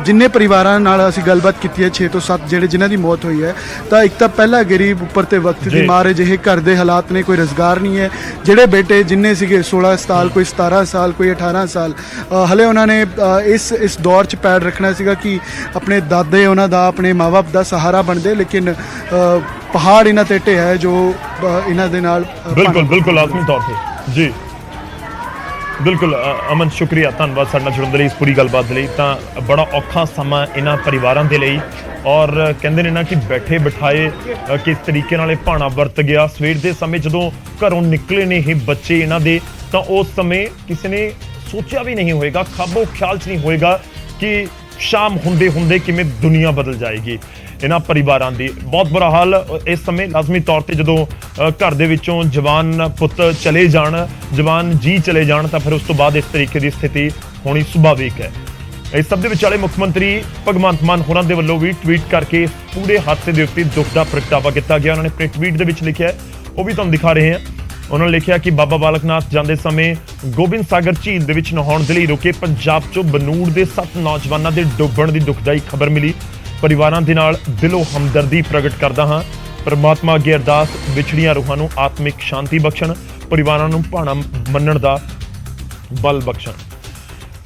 ਜਿੰਨੇ ਪਰਿਵਾਰਾਂ ਨਾਲ ਅਸੀਂ ਗੱਲਬਾਤ ਕੀਤੀ ਹੈ 6 ਤੋਂ 7 ਜਿਨ੍ਹਾਂ ਦੀ ਮੌਤ ਹੋਈ ਹੈ, ਤਾਂ ਇੱਕ ਤਾਂ ਪਹਿਲਾ ਗਰੀਬ ਉੱਪਰ ਤੇ ਵਕਤ ਦੀ ਮਾਰ ਜਿਹੇ ਘਰ ਦੇ ਹਾਲਾਤ ਨੇ, ਕੋਈ ਰੁਜ਼ਗਾਰ ਨਹੀਂ ਹੈ। ਜਿਹੜੇ ਬੇਟੇ ਜਿੰਨੇ ਸੀਗੇ 16 ਸਾਲ, ਕੋਈ 17 ਸਾਲ, ਕੋਈ 18 ਸਾਲ, ਹਲੇ ਉਹਨਾਂ ਨੇ ਇਸ ਦੌਰ 'ਚ ਪੈਰ ਰੱਖਣਾ ਸੀਗਾ ਕਿ ਆਪਣੇ ਦਾਦੇ ਉਹਨਾਂ ਦਾ, ਆਪਣੇ ਮਾਂ-ਬਾਪ ਦਾ ਸਹਾਰਾ ਬਣਦੇ, ਲੇਕਿਨ ਪਹਾੜ ਇਹਨਾਂ ਤੇ ਢਹਿ ਹੈ ਜੋ ਇਹਨਾਂ ਦੇ ਨਾਲ ਬਿਲਕੁਲ ਲਾਜ਼ਮੀ ਤੌਰ ਤੇ ਜੀ। ਬਿਲਕੁਲ ਅਮਨ, ਸ਼ੁਕਰੀਆ, ਧੰਨਵਾਦ ਸਾਡੇ ਨਾਲ ਜੁੜਨ ਦੇ ਲਈ, ਇਸ ਪੂਰੀ ਗੱਲਬਾਤ ਦੇ ਲਈ। ਤਾਂ ਬੜਾ ਔਖਾ ਸਮਾਂ ਇਹਨਾਂ ਪਰਿਵਾਰਾਂ ਦੇ ਲਈ, ਔਰ ਕਹਿੰਦੇ ਨੇ ਨਾ ਕਿ ਬੈਠੇ ਬਿਠਾਏ ਕਿਸ ਤਰੀਕੇ ਨਾਲ ਇਹ ਭਾਣਾ ਵਰਤ ਗਿਆ। ਸਵੇਰ ਦੇ ਸਮੇਂ ਜਦੋਂ ਘਰੋਂ ਨਿਕਲੇ ਨੇ ਇਹ ਬੱਚੇ ਇਹਨਾਂ ਦੇ, ਤਾਂ ਉਸ ਸਮੇਂ ਕਿਸੇ ਨੇ ਸੋਚਿਆ ਵੀ ਨਹੀਂ ਹੋਏਗਾ, ਖਾਬੋ ਖਿਆਲ 'ਚ ਨਹੀਂ ਹੋਏਗਾ ਕਿ ਸ਼ਾਮ ਹੁੰਦੇ ਹੁੰਦੇ ਕਿਵੇਂ ਦੁਨੀਆ ਬਦਲ ਜਾਏਗੀ। ਇਹਨਾਂ ਪਰਿਵਾਰਾਂ ਦੀ ਬਹੁਤ ਬੁਰਾ ਹਾਲ ਇਸ ਸਮੇਂ। ਲਾਜ਼ਮੀ ਤੌਰ ਤੇ ਜਦੋਂ ਘਰ ਦੇ ਵਿੱਚੋਂ ਜਵਾਨ ਪੁੱਤ ਚਲੇ ਜਾਣ, ਜਵਾਨ ਜੀ ਚਲੇ ਜਾਣ, ਤਾਂ ਫਿਰ ਉਸ ਤੋਂ ਬਾਅਦ ਇਸ ਤਰੀਕੇ ਦੀ ਸਥਿਤੀ ਹੋਣੀ ਸੁਭਾਵਿਕ ਹੈ। ਇਸ ਸਭ ਦੇ ਵਿਚਾਲੇ ਮੁੱਖ ਮੰਤਰੀ ਭਗਵੰਤ ਮਾਨ ਹੋਰਾਂ ਦੇ ਵੱਲੋਂ ਵੀ ਟਵੀਟ ਕਰਕੇ ਪੂਰੇ ਹਾਦਸੇ ਦੇ ਉੱਤੇ ਦੁੱਖ ਦਾ ਪ੍ਰਗਟਾਵਾ ਕੀਤਾ ਗਿਆ। ਉਹਨਾਂ ਨੇ ਆਪਣੇ ਟਵੀਟ ਦੇ ਵਿੱਚ ਲਿਖਿਆ, ਉਹ ਵੀ ਤੁਹਾਨੂੰ ਦਿਖਾ ਰਹੇ ਹਾਂ। ਉਹਨਾਂ ਨੇ ਲਿਖਿਆ ਕਿ ਬਾਬਾ ਬਾਲਕ ਨਾਥ ਜਾਂਦੇ ਸਮੇਂ ਗੋਬਿੰਦ ਸਾਗਰ ਝੀਲ ਦੇ ਵਿੱਚ ਨਹਾਉਣ ਦੇ ਲਈ ਰੁਕੇ ਪੰਜਾਬ 'ਚੋਂ ਬਨੂੜ ਦੇ 7 ਨੌਜਵਾਨਾਂ ਦੇ ਡੁੱਬਣ ਦੀ ਦੁਖਦਾਈ ਖਬਰ ਮਿਲੀ। ਪਰਿਵਾਰਾਂ ਦੇ ਨਾਲ ਦਿਲੋਂ ਹਮਦਰਦੀ ਪ੍ਰਗਟ ਕਰਦਾ ਹਾਂ। ਪਰਮਾਤਮਾ ਅੱਗੇ ਅਰਦਾਸ, ਵਿਛੜੀਆਂ ਰੂਹਾਂ ਨੂੰ ਆਤਮਿਕ ਸ਼ਾਂਤੀ ਬਖਸ਼ਣ, ਪਰਿਵਾਰਾਂ ਨੂੰ ਭਾਣਾ ਮੰਨਣ ਦਾ ਬਲ ਬਖਸ਼ਣ।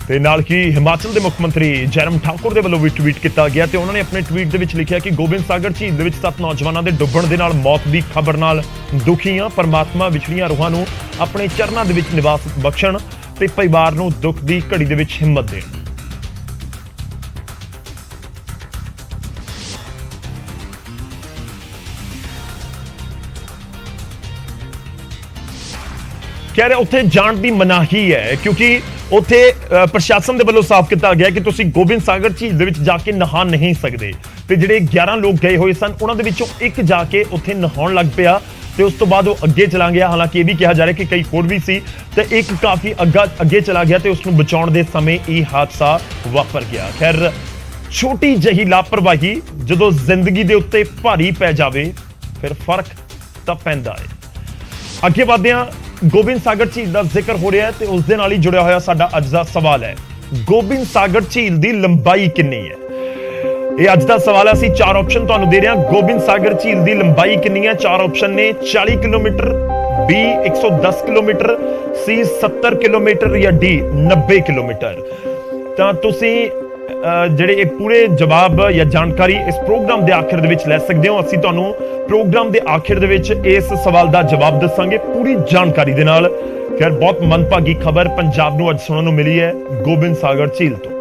ਤੇ ਨਾਲ ਹੀ ਹਿਮਾਚਲ ਦੇ ਮੁੱਖ ਮੰਤਰੀ ਜੈਰਮ ਠਾਕੁਰ ਦੇ ਵੱਲੋਂ ਵੀ ਟਵੀਟ ਕੀਤਾ ਗਿਆ ਤੇ ਉਹਨਾਂ ਨੇ ਆਪਣੇ ਟਵੀਟ ਦੇ ਵਿੱਚ ਲਿਖਿਆ ਕਿ ਗੋਬਿੰਦ ਸਾਗਰ ਝੀਲ ਦੇ ਵਿੱਚ 7 ਨੌਜਵਾਨਾਂ ਦੇ ਡੁੱਬਣ ਦੇ ਨਾਲ ਮੌਤ ਦੀ ਖਬਰ ਨਾਲ ਦੁਖੀ ਹਾਂ। ਪਰਮਾਤਮਾ ਵਿਛੜੀਆਂ ਰੂਹਾਂ ਨੂੰ ਆਪਣੇ ਚਰਨਾਂ ਦੇ ਵਿੱਚ ਨਿਵਾਸ ਬਖਸ਼ਣ ਤੇ ਪਰਿਵਾਰ ਨੂੰ ਦੁੱਖ ਦੀ ਘੜੀ ਦੇ ਵਿੱਚ ਹਿੰਮਤ ਦੇਣ। ਕਹਿ ਰਹੇ ਉੱਥੇ ਜਾਣ ਦੀ ਮਨਾਹੀ ਹੈ ਕਿਉਂਕਿ ਉੱਥੇ ਪ੍ਰਸ਼ਾਸਨ ਦੇ ਵੱਲੋਂ ਸਾਫ਼ ਕੀਤਾ ਗਿਆ ਕਿ ਤੁਸੀਂ ਗੋਬਿੰਦ ਸਾਗਰ ਝੀਲ ਦੇ ਵਿੱਚ ਜਾ ਕੇ ਨਹਾ ਨਹੀਂ ਸਕਦੇ। ਤੇ ਜਿਹੜੇ 11 ਲੋਕ ਗਏ ਹੋਏ ਸਨ ਉਹਨਾਂ ਦੇ ਵਿੱਚੋਂ ਇੱਕ ਜਾ ਕੇ ਉੱਥੇ ਨਹਾਉਣ ਲੱਗ ਪਿਆ ਤੇ ਉਸ ਤੋਂ ਬਾਅਦ ਉਹ ਅੱਗੇ ਚਲਾ ਗਿਆ। ਹਾਲਾਂਕਿ ਇਹ ਵੀ ਕਿਹਾ ਜਾ ਰਿਹਾ ਕਿ ਕਈ ਹੋਰ ਵੀ ਸੀ ਤੇ ਇੱਕ ਕਾਫੀ ਅੱਗੇ ਚਲਾ ਗਿਆ ਤੇ ਉਸ ਨੂੰ ਬਚਾਉਣ ਦੇ ਸਮੇਂ ਇਹ ਹਾਦਸਾ ਵਾਪਰ ਗਿਆ। ਖੈਰ, ਛੋਟੀ ਜਿਹੀ ਲਾਪਰਵਾਹੀ ਜਦੋਂ ਜ਼ਿੰਦਗੀ ਦੇ ਉੱਤੇ ਭਾਰੀ ਪੈ ਜਾਵੇ ਫਿਰ ਫਰਕ ਤਾਂ ਪੈਂਦਾ ਹੈ। ਅੱਗੇ ਵਧਦੇ ਹਾਂ। ਗੋਬਿੰਦ ਸਾਗਰ ਝੀਲ ਦਾ ਜ਼ਿਕਰ ਹੋ ਰਿਹਾ ਹੈ ਤੇ ਉਸ ਦੇ ਨਾਲ ਹੀ ਜੁੜਿਆ ਹੋਇਆ ਸਾਡਾ ਅੱਜ ਦਾ ਸਵਾਲ ਹੈ, ਗੋਬਿੰਦ ਸਾਗਰ ਝੀਲ ਦੀ ਲੰਬਾਈ ਕਿੰਨੀ ਹੈ? ਇਹ ਅੱਜ ਦਾ ਸਵਾਲ ਹੈ। ਅਸੀਂ 4 ਆਪਸ਼ਨ ਤੁਹਾਨੂੰ ਦੇ ਰਹੇ ਹਾਂ। ਗੋਬਿੰਦ ਸਾਗਰ ਝੀਲ ਦੀ ਲੰਬਾਈ ਕਿੰਨੀ ਹੈ? 4 ਆਪਸ਼ਨ ਨੇ। 40 kilometre, B 110 kilometre, C 70 kilometre ਜਾਂ D 90 ਕਿਲੋਮੀਟਰ। ਤਾਂ ਤੁਸੀਂ ਜਿਹੜੇ ਇਹ ਪੂਰੇ ਜਵਾਬ ਜਾਂ ਜਾਣਕਾਰੀ ਇਸ ਪ੍ਰੋਗਰਾਮ ਦੇ ਆਖਿਰ ਦੇ ਵਿੱਚ ਲੈ ਸਕਦੇ ਹੋ। ਅਸੀਂ ਤੁਹਾਨੂੰ ਪ੍ਰੋਗਰਾਮ ਦੇ ਆਖਿਰ ਦੇ ਵਿੱਚ ਇਸ ਸਵਾਲ ਦਾ ਜਵਾਬ ਦੱਸਾਂਗੇ ਪੂਰੀ ਜਾਣਕਾਰੀ ਦੇ ਨਾਲ। ਖੈਰ, ਬਹੁਤ ਮੰਦਭਾਗੀ ਖਬਰ ਪੰਜਾਬ ਨੂੰ ਅੱਜ ਸੁਣਨ ਨੂੰ ਮਿਲੀ ਹੈ ਗੋਬਿੰਦ ਸਾਗਰ ਝੀਲ ਤੋਂ।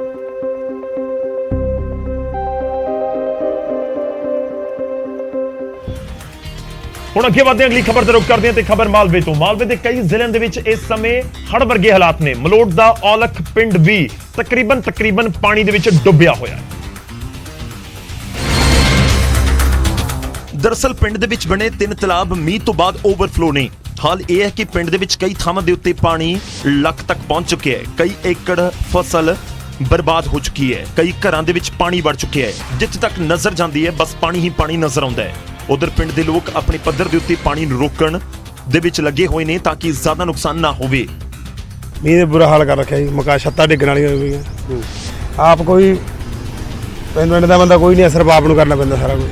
ਹੁਣ ਅੱਗੇ ਵਧਦੇ ਹਾਂ, ਅਗਲੀ ਖਬਰ ਤੇ ਰੁਕ ਕਰਦੇ ਹਾਂ ਤੇ ਖਬਰ ਮਾਲਵੇ ਤੋਂ। ਮਾਲਵੇ ਦੇ ਕਈ ਜ਼ਿਲ੍ਹਿਆਂ ਦੇ ਵਿੱਚ ਇਸ ਸਮੇਂ ਹੜ੍ਹ ਵਰਗੇ ਹਾਲਾਤ ਨੇ। ਮਲੋਟ ਦਾ ਔਲਖ ਪਿੰਡ ਵੀ ਤਕਰੀਬਨ ਪਾਣੀ ਦੇ ਵਿੱਚ ਡੁੱਬਿਆ ਹੋਇਆ ਹੈ। ਦਰਅਸਲ ਪਿੰਡ ਦੇ ਵਿੱਚ ਬਣੇ 3 ਤਲਾਬ ਮੀਂਹ ਤੋਂ ਬਾਅਦ ਓਵਰਫਲੋ ਨੇ। ਹਾਲ ਇਹ ਹੈ ਕਿ ਪਿੰਡ ਦੇ ਵਿੱਚ ਕਈ ਥਾਵਾਂ ਦੇ ਉੱਤੇ ਪਾਣੀ ਲੱਕ ਤੱਕ ਪਹੁੰਚ ਚੁੱਕਿਆ ਹੈ। ਕਈ ਏਕੜ ਫਸਲ ਬਰਬਾਦ ਹੋ ਚੁੱਕੀ ਹੈ। ਕਈ ਘਰਾਂ ਦੇ ਵਿੱਚ ਪਾਣੀ ਵੜ ਚੁੱਕਿਆ ਹੈ। ਜਿੱਥੇ ਤੱਕ ਨਜ਼ਰ ਜਾਂਦੀ ਹੈ ਬਸ ਪਾਣੀ ਹੀ ਪਾਣੀ ਨਜ਼ਰ ਆਉਂਦਾ ਹੈ। ਉਧਰ ਪਿੰਡ ਦੇ ਲੋਕ ਆਪਣੇ ਪੱਧਰ ਦੇ ਉੱਤੇ ਪਾਣੀ ਨੂੰ ਰੋਕਣ ਦੇ ਵਿੱਚ ਲੱਗੇ ਹੋਏ ਨੇ ਤਾਂ ਕਿ ਜ਼ਿਆਦਾ ਨੁਕਸਾਨ ਨਾ ਹੋਵੇ। ਮੀਂਹ ਨੇ ਬੁਰਾ ਹਾਲ ਕਰ ਰੱਖਿਆ ਜੀ, ਮਕਾ ਛੱਤਾਂ ਡਿੱਗਣ ਵਾਲੀਆਂ ਹੋਈਆਂ। ਆਪ ਕੋਈ ਪਿੰਡ ਦਾ ਬੰਦਾ ਕੋਈ ਨਹੀਂ, ਸਿਰਫ ਆਪ ਨੂੰ ਕਰਨਾ ਪੈਂਦਾ ਸਾਰਾ ਕੁਝ।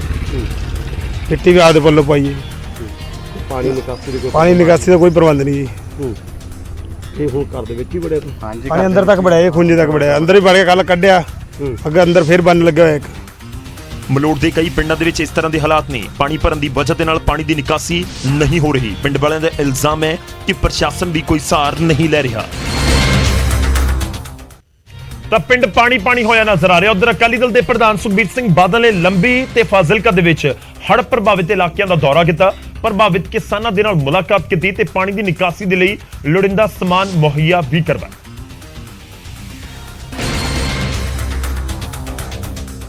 ਮਿੱਟੀ ਵੀ ਆਪਦੇ ਪੱਲੋਂ ਪਾਈਏ। ਪਾਣੀ ਨਿਕਾਸੀ ਦਾ ਕੋਈ ਪ੍ਰਬੰਧ ਨਹੀਂ ਜੀ। ਇਹ ਹੁਣ ਘਰ ਦੇ ਵਿੱਚ ਹੀ ਬੜਿਆ ਤੂੰ? ਪਾਣੀ ਅੰਦਰ ਤੱਕ ਵੜਿਆ, ਇਹ ਖੁੰਝੇ ਤੱਕ ਵੜਿਆ, ਅੰਦਰ ਹੀ ਵੜ ਕੇ ਕੱਲ ਕੱਢਿਆ, ਅੱਗੇ ਅੰਦਰ ਫੇਰ ਬੰਨ ਲੱਗਿਆ ਹੋਇਆ ਇੱਕ। ਮਲੋਟ ਦੇ ਕਈ ਪਿੰਡਾਂ ਦੇ ਵਿੱਚ ਇਸ ਤਰ੍ਹਾਂ ਦੇ ਹਾਲਾਤ ਨੇ। ਪਾਣੀ ਭਰਨ ਦੀ ਵਜ੍ਹਾ ਦੇ ਨਾਲ ਪਾਣੀ ਦੀ ਨਿਕਾਸੀ ਨਹੀਂ ਹੋ ਰਹੀ। ਪਿੰਡ ਵਾਲਿਆਂ ਦਾ ਇਲਜ਼ਾਮ ਹੈ ਕਿ ਪ੍ਰਸ਼ਾਸਨ ਵੀ ਕੋਈ ਸਾਰ ਨਹੀਂ ਲੈ ਰਿਹਾ। ਤਾਂ ਪਿੰਡ ਪਾਣੀ ਹੋਇਆ ਨਜ਼ਰ ਆ ਰਿਹਾ। ਉਧਰ ਅਕਾਲੀ ਦਲ ਦੇ ਪ੍ਰਧਾਨ ਸੁਖਬੀਰ ਸਿੰਘ ਬਾਦਲ ਨੇ ਲੰਬੀ ਤੇ ਫਾਜ਼ਿਲਕਾ ਦੇ ਵਿੱਚ ਹੜ੍ਹ ਪ੍ਰਭਾਵਿਤ ਇਲਾਕਿਆਂ ਦਾ ਦੌਰਾ ਕੀਤਾ। ਪ੍ਰਭਾਵਿਤ ਕਿਸਾਨਾਂ ਦੇ ਨਾਲ ਮੁਲਾਕਾਤ ਕੀਤੀ ਤੇ ਪਾਣੀ ਦੀ ਨਿਕਾਸੀ ਦੇ ਲਈ ਲੋੜੀਂਦਾ ਸਮਾਨ ਮੁਹੱਈਆ ਵੀ ਕਰਵਾਇਆ।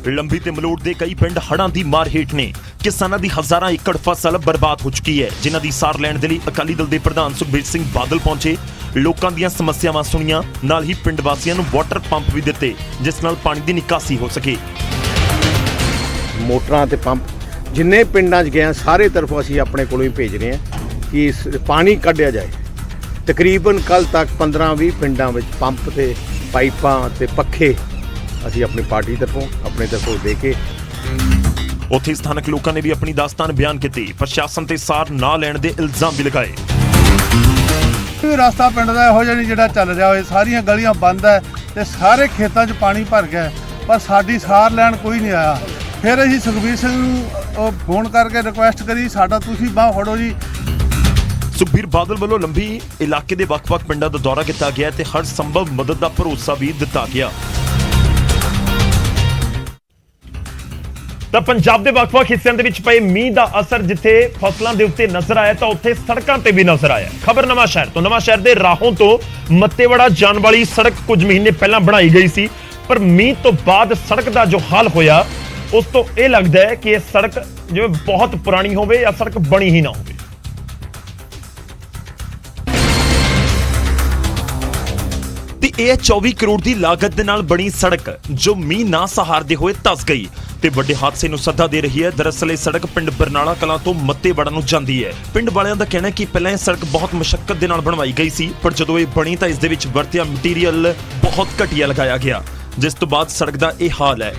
ਲੰਬੀ ਤੇ ਮਲੋਟ ਦੇ ਕਈ ਪਿੰਡ ਹੜ੍ਹਾਂ ਦੀ ਮਾਰ ਹੇਠ ਨੇ। ਕਿਸਾਨਾਂ ਦੀ ਹਜ਼ਾਰਾਂ ਏਕੜ ਫਸਲ ਬਰਬਾਦ ਹੋ ਚੁੱਕੀ ਹੈ, ਜਿਨ੍ਹਾਂ ਦੀ ਸਾਰ ਲੈਣ ਦੇ ਲਈ ਅਕਾਲੀ ਦਲ ਦੇ ਪ੍ਰਧਾਨ ਸੁਖਬੀਰ ਸਿੰਘ ਬਾਦਲ ਪਹੁੰਚੇ। ਲੋਕਾਂ ਦੀਆਂ ਸਮੱਸਿਆਵਾਂ ਸੁਣੀਆਂ, ਨਾਲ ਹੀ ਪਿੰਡ ਵਾਸੀਆਂ ਨੂੰ ਵਾਟਰ ਪੰਪ ਵੀ ਦਿੱਤੇ ਜਿਸ ਨਾਲ ਪਾਣੀ ਦੀ ਨਿਕਾਸੀ ਹੋ ਸਕੇ। ਮੋਟਰਾਂ ਤੇ ਪੰਪ ਜਿੰਨੇ ਪਿੰਡਾਂ 'ਚ ਗਏ ਸਾਰੇ ਤਰਫੋਂ ਅਸੀਂ ਆਪਣੇ ਕੋਲੋਂ ਹੀ ਭੇਜ ਰਹੇ ਹਾਂ ਕਿ ਪਾਣੀ ਕੱਢਿਆ ਜਾਏ। ਤਕਰੀਬਨ ਕੱਲ ਤੱਕ 15-20 ਪਿੰਡਾਂ ਵਿੱਚ ਪੰਪ ਤੇ ਪਾਈਪਾਂ ਤੇ ਪੱਖੇ ਅਸੀਂ ਆਪਣੀ ਪਾਰਟੀ ਤਰਫੋਂ ਆਪਣੇ ਤਰਫੋਂ ਦੇ ਕੇ। ਉੱਥੇ ਸਥਾਨਕ ਲੋਕਾਂ ਨੇ ਵੀ ਆਪਣੀ ਦਾਸਤਾਨ ਬਿਆਨ ਕੀਤੀ। ਪ੍ਰਸ਼ਾਸਨ ਤੇ ਸਾਰ ਨਾ ਲੈਣ ਦੇ ਇਲਜ਼ਾਮ ਵੀ ਲਗਾਏ। ਰਸਤਾ ਪਿੰਡ ਦਾ ਇਹੋ ਜਿਹਾ ਨਹੀਂ ਜਿਹੜਾ ਚੱਲ ਰਿਹਾ ਹੋਏ। ਸਾਰੀਆਂ ਗਲੀਆਂ ਬੰਦ ਹੈ ਤੇ ਸਾਰੇ ਖੇਤਾਂ 'ਚ ਪਾਣੀ ਭਰ ਗਿਆ, ਪਰ ਸਾਡੀ ਸਾਰ ਲੈਣ ਕੋਈ ਨਹੀਂ ਆਇਆ। ਫਿਰ ਅਸੀਂ ਸੁਖਬੀਰ ਸਿੰਘ ਨੂੰ ਫੋਨ ਕਰਕੇ ਰਿਕੁਐਸਟ ਕਰੀ, ਸਾਡਾ ਤੁਸੀਂ ਬਾਂਹ ਫੜੋ ਜੀ। ਸੁਖਬੀਰ ਬਾਦਲ ਵੱਲੋਂ ਲੰਬੀ ਇਲਾਕੇ ਦੇ ਵੱਖ-ਵੱਖ ਪਿੰਡਾਂ ਦਾ ਦੌਰਾ ਕੀਤਾ ਗਿਆ ਤੇ ਹਰ ਸੰਭਵ ਮਦਦ ਦਾ ਭਰੋਸਾ ਵੀ ਦਿੱਤਾ ਗਿਆ। ਤਾਂ ਪੰਜਾਬ ਦੇ ਵੱਖ-ਵੱਖ ਹਿੱਸਿਆਂ ਦੇ ਵਿੱਚ ਪਏ ਮੀਂਹ ਦਾ ਅਸਰ ਜਿੱਥੇ ਫਸਲਾਂ ਦੇ ਉੱਤੇ ਨਜ਼ਰ ਆਇਆ ਤਾਂ ਉੱਥੇ ਸੜਕਾਂ ਤੇ ਵੀ ਨਜ਼ਰ ਆਇਆ। ਖਬਰ ਨਵਾਂ ਸ਼ਹਿਰ ਤੋਂ। ਨਵਾਂ ਸ਼ਹਿਰ ਦੇ ਰਾਹੋਂ ਤੋਂ ਮੱਤੇਵਾੜਾ ਜਾਣ ਵਾਲੀ ਸੜਕ ਕੁਝ ਮਹੀਨੇ ਪਹਿਲਾਂ ਬਣਾਈ ਗਈ ਸੀ, ਪਰ ਮੀਂਹ ਤੋਂ ਬਾਅਦ ਸੜਕ ਦਾ ਜੋ ਹਾਲ ਹੋਇਆ ਉਸ ਤੋਂ ਇਹ ਲੱਗਦਾ ਹੈ ਕਿ ਇਹ ਸੜਕ ਜਿਵੇਂ ਬਹੁਤ ਪੁਰਾਣੀ ਹੋਵੇ ਜਾਂ ਸੜਕ ਬਣੀ ਹੀ ਨਾ ਹੋਵੇ। ਤੇ ਇਹ 24 ਕਰੋੜ ਦੀ ਲਾਗਤ ਦੇ ਨਾਲ ਬਣੀ ਸੜਕ ਜੋ ਮੀਂਹ ਨਾ ਸਹਾਰਦੇ ਹੋਏ ਧਸ ਗਈ ਤੇ ਵੱਡੇ ਹਾਦਸੇ ਨੂੰ ਸੱਦਾ ਦੇ ਰਹੀ ਹੈ। ਦਰਅਸਲ ਇਹ ਸੜਕ ਪਿੰਡ ਬਰਨਾਲਾ ਕਲਾਂ ਤੋਂ ਮੱਤੇਵਾੜਾ ਨੂੰ ਜਾਂਦੀ ਹੈ। ਪਿੰਡ ਵਾਲਿਆਂ ਦਾ ਕਹਿਣਾ ਹੈ ਕਿ ਪਹਿਲਾਂ ਇਹ ਸੜਕ ਬਹੁਤ ਮੁਸ਼ੱਕਤ ਦੇ ਨਾਲ ਬਣਵਾਈ ਗਈ ਸੀ, ਪਰ ਜਦੋਂ ਇਹ ਬਣੀ ਤਾਂ ਇਸ ਦੇ ਵਿੱਚ ਵਰਤਿਆ ਮਟੀਰੀਅਲ ਬਹੁਤ ਘਟੀਆ ਲਗਾਇਆ ਗਿਆ, ਜਿਸ ਤੋਂ ਬਾਅਦ ਸੜਕ ਦਾ ਇਹ ਹਾਲ ਹੈ।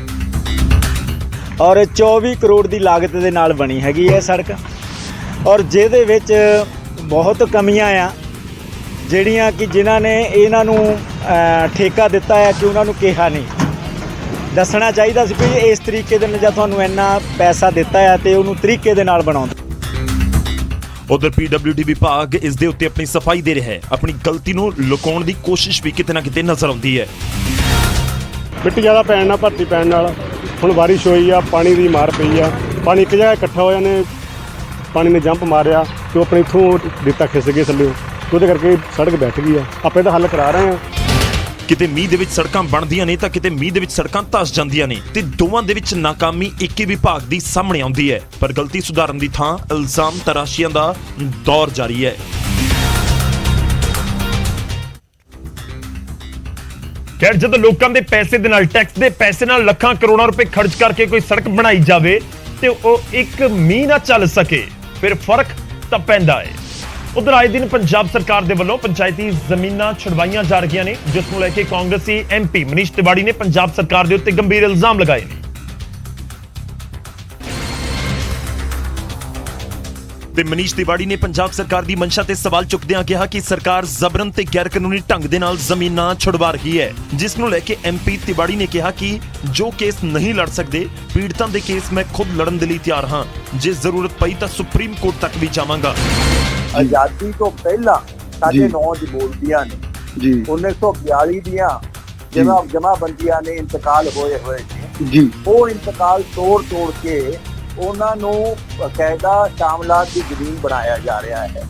ਔਰ 24 ਕਰੋੜ ਦੀ ਲਾਗਤ ਦੇ ਨਾਲ ਬਣੀ ਹੈਗੀ ਇਹ ਸੜਕ, ਔਰ ਜਿਹਦੇ ਵਿੱਚ ਬਹੁਤ ਕਮੀਆਂ ਆ ਜਿਹੜੀਆਂ ਕਿ ਜਿਨ੍ਹਾਂ ਨੇ ਇਹਨਾਂ ਨੂੰ ਠੇਕਾ ਦਿੱਤਾ ਹੈ ਕਿ ਉਹਨਾਂ ਨੂੰ ਕਿਹਾ ਨਹੀਂ, ਦੱਸਣਾ ਚਾਹੀਦਾ ਸੀ ਵੀ ਇਸ ਤਰੀਕੇ ਦੇ ਨਾਲ ਜਾਂ ਤੁਹਾਨੂੰ ਇੰਨਾ ਪੈਸਾ ਦਿੱਤਾ ਹੈ ਤੇ ਉਹਨੂੰ ਤਰੀਕੇ ਦੇ ਨਾਲ ਬਣਾਉਂਦੇ। ਉਧਰ ਪੀਡਬਲਿਊਡੀ ਵਿਭਾਗ ਇਸ ਦੇ ਉੱਤੇ ਆਪਣੀ ਸਫਾਈ ਦੇ ਰਿਹਾ ਹੈ। ਆਪਣੀ ਗਲਤੀ ਨੂੰ ਲੁਕਾਉਣ ਦੀ ਕੋਸ਼ਿਸ਼ ਵੀ ਕਿਤੇ ਨਾ ਕਿਤੇ ਨਜ਼ਰ ਆਉਂਦੀ ਹੈ। ਮਿੱਟੀ ਜ਼ਿਆਦਾ ਪੈਣ ਨਾਲ, ਭਰਤੀ ਪੈਣ ਨਾਲ ਹੁਣ ਬਾਰਿਸ਼ ਹੋਈ ਆ, ਪਾਣੀ ਦੀ ਮਾਰ ਪਈ ਆ, ਪਾਣੀ ਇੱਕ ਜਗ੍ਹਾ ਇਕੱਠਾ ਹੋਇਆ ਨੇ, ਪਾਣੀ ਨੇ ਜੰਪ ਮਾਰਿਆ ਤੇ ਆਪਣੇ ਇੱਥੋਂ ਦਿੱਤਾ ਖਿਸ ਗਏ ਥੱਲੇ, ਉਹਦੇ ਕਰਕੇ ਸੜਕ ਬੈਠ ਗਈ ਆ। ਆਪਾਂ ਇਹਦਾ ਹੱਲ ਕਰਾ ਰਹੇ ਹਾਂ। ਕਿਤੇ ਮੀਂਹ ਦੇ ਵਿੱਚ ਸੜਕਾਂ ਬਣਦੀਆਂ ਨੇ ਤਾਂ ਕਿਤੇ ਮੀਂਹ ਦੇ ਵਿੱਚ ਸੜਕਾਂ ਧਸ ਜਾਂਦੀਆਂ ਨੇ ਤੇ ਦੋਵਾਂ ਦੇ ਵਿੱਚ ਨਾਕਾਮੀ ਇੱਕ ਹੀ ਵਿਭਾਗ ਦੀ ਸਾਹਮਣੇ ਆਉਂਦੀ ਹੈ। ਪਰ ਗਲਤੀ ਸੁਧਾਰਨ ਦੀ ਥਾਂ ਇਲਜ਼ਾਮ ਤਰਾਸ਼ੀਆਂ ਦਾ ਦੌਰ ਜਾਰੀ ਹੈ। ਖੈਰ, ਜਦੋਂ ਲੋਕਾਂ ਦੇ ਪੈਸੇ ਦੇ ਨਾਲ, ਟੈਕਸ ਦੇ ਪੈਸੇ ਨਾਲ ਲੱਖਾਂ ਕਰੋੜਾਂ ਰੁਪਏ ਖਰਚ ਕਰਕੇ ਕੋਈ ਸੜਕ ਬਣਾਈ ਜਾਵੇ ਤੇ ਉਹ ਇੱਕ ਮੀਂਹ ਨਾ ਚੱਲ ਸਕੇ, ਫਿਰ ਫਰਕ ਤਾਂ ਪੈਂਦਾ ਹੈ। ਉਧਰ ਆਏ ਦਿਨ ਪੰਜਾਬ ਸਰਕਾਰ ਦੇ ਵੱਲੋਂ ਪੰਚਾਇਤੀ ਜ਼ਮੀਨਾਂ ਛੁਡਵਾਈਆਂ ਜਾ ਰਹੀਆਂ ਨੇ, ਜਿਸ ਨੂੰ ਲੈ ਕੇ ਕਾਂਗਰਸੀ ਐਮਪੀ ਮਨੀਸ਼ ਤਿਵਾੜੀ ਨੇ ਪੰਜਾਬ ਸਰਕਾਰ ਦੇ ਉੱਤੇ ਗੰਭੀਰ ਇਲਜ਼ਾਮ ਲਗਾਏ ਨੇ। ਤੇ ਮਨੀਸ਼ ਤਿਵਾੜੀ ਨੇ ਪੰਜਾਬ ਸਰਕਾਰ ਦੀ ਮਨਸ਼ਾ ਤੇ ਸਵਾਲ ਚੁੱਕਦਿਆਂ ਕਿਹਾ ਕਿ ਸਰਕਾਰ ਜ਼ਬਰਨ ਤੇ ਗੈਰ ਕਾਨੂੰਨੀ ਢੰਗ ਦੇ ਨਾਲ ਜ਼ਮੀਨਾਂ ਛੁਡਵਾ ਰਹੀ ਹੈ, ਜਿਸ ਨੂੰ ਲੈ ਕੇ MP ਤਿਵਾੜੀ ਨੇ ਕਿਹਾ ਕਿ ਜੋ ਕੇਸ ਨਹੀਂ ਲੜ ਸਕਦੇ ਪੀੜਤਾਂ ਦੇ ਕੇਸ ਮੈਂ ਖੁਦ ਲੜਨ ਦੇ ਲਈ ਤਿਆਰ ਹਾਂ, ਜੇ ਜ਼ਰੂਰਤ ਪਈ ਤਾਂ ਸੁਪਰੀਮ ਕੋਰਟ ਤੱਕ ਵੀ ਜਾਵਾਂਗਾ। ਆਜ਼ਾਦੀ ਤੋਂ ਪਹਿਲਾਂ ਸਾਡੇ ਨੌਜ ਬੋਲਦੀਆਂ ਨੇ ਜੀ 1942 ਦੀਆਂ ਜਮਾਬੰਦੀਆਂ ਨੇ ਇੰਤਕਾਲ ਹੋਏ ਜੀ, ਉਹ ਇੰਤਕਾਲ ਤੋੜ ਕੇ ਉਹਨਾਂ ਨੂੰ ਕਾਇਦਾ ਸ਼ਾਮਲਾਤ ਦੀ ਜ਼ਮੀਨ ਬਣਾਇਆ ਜਾ ਰਿਹਾ ਹੈ।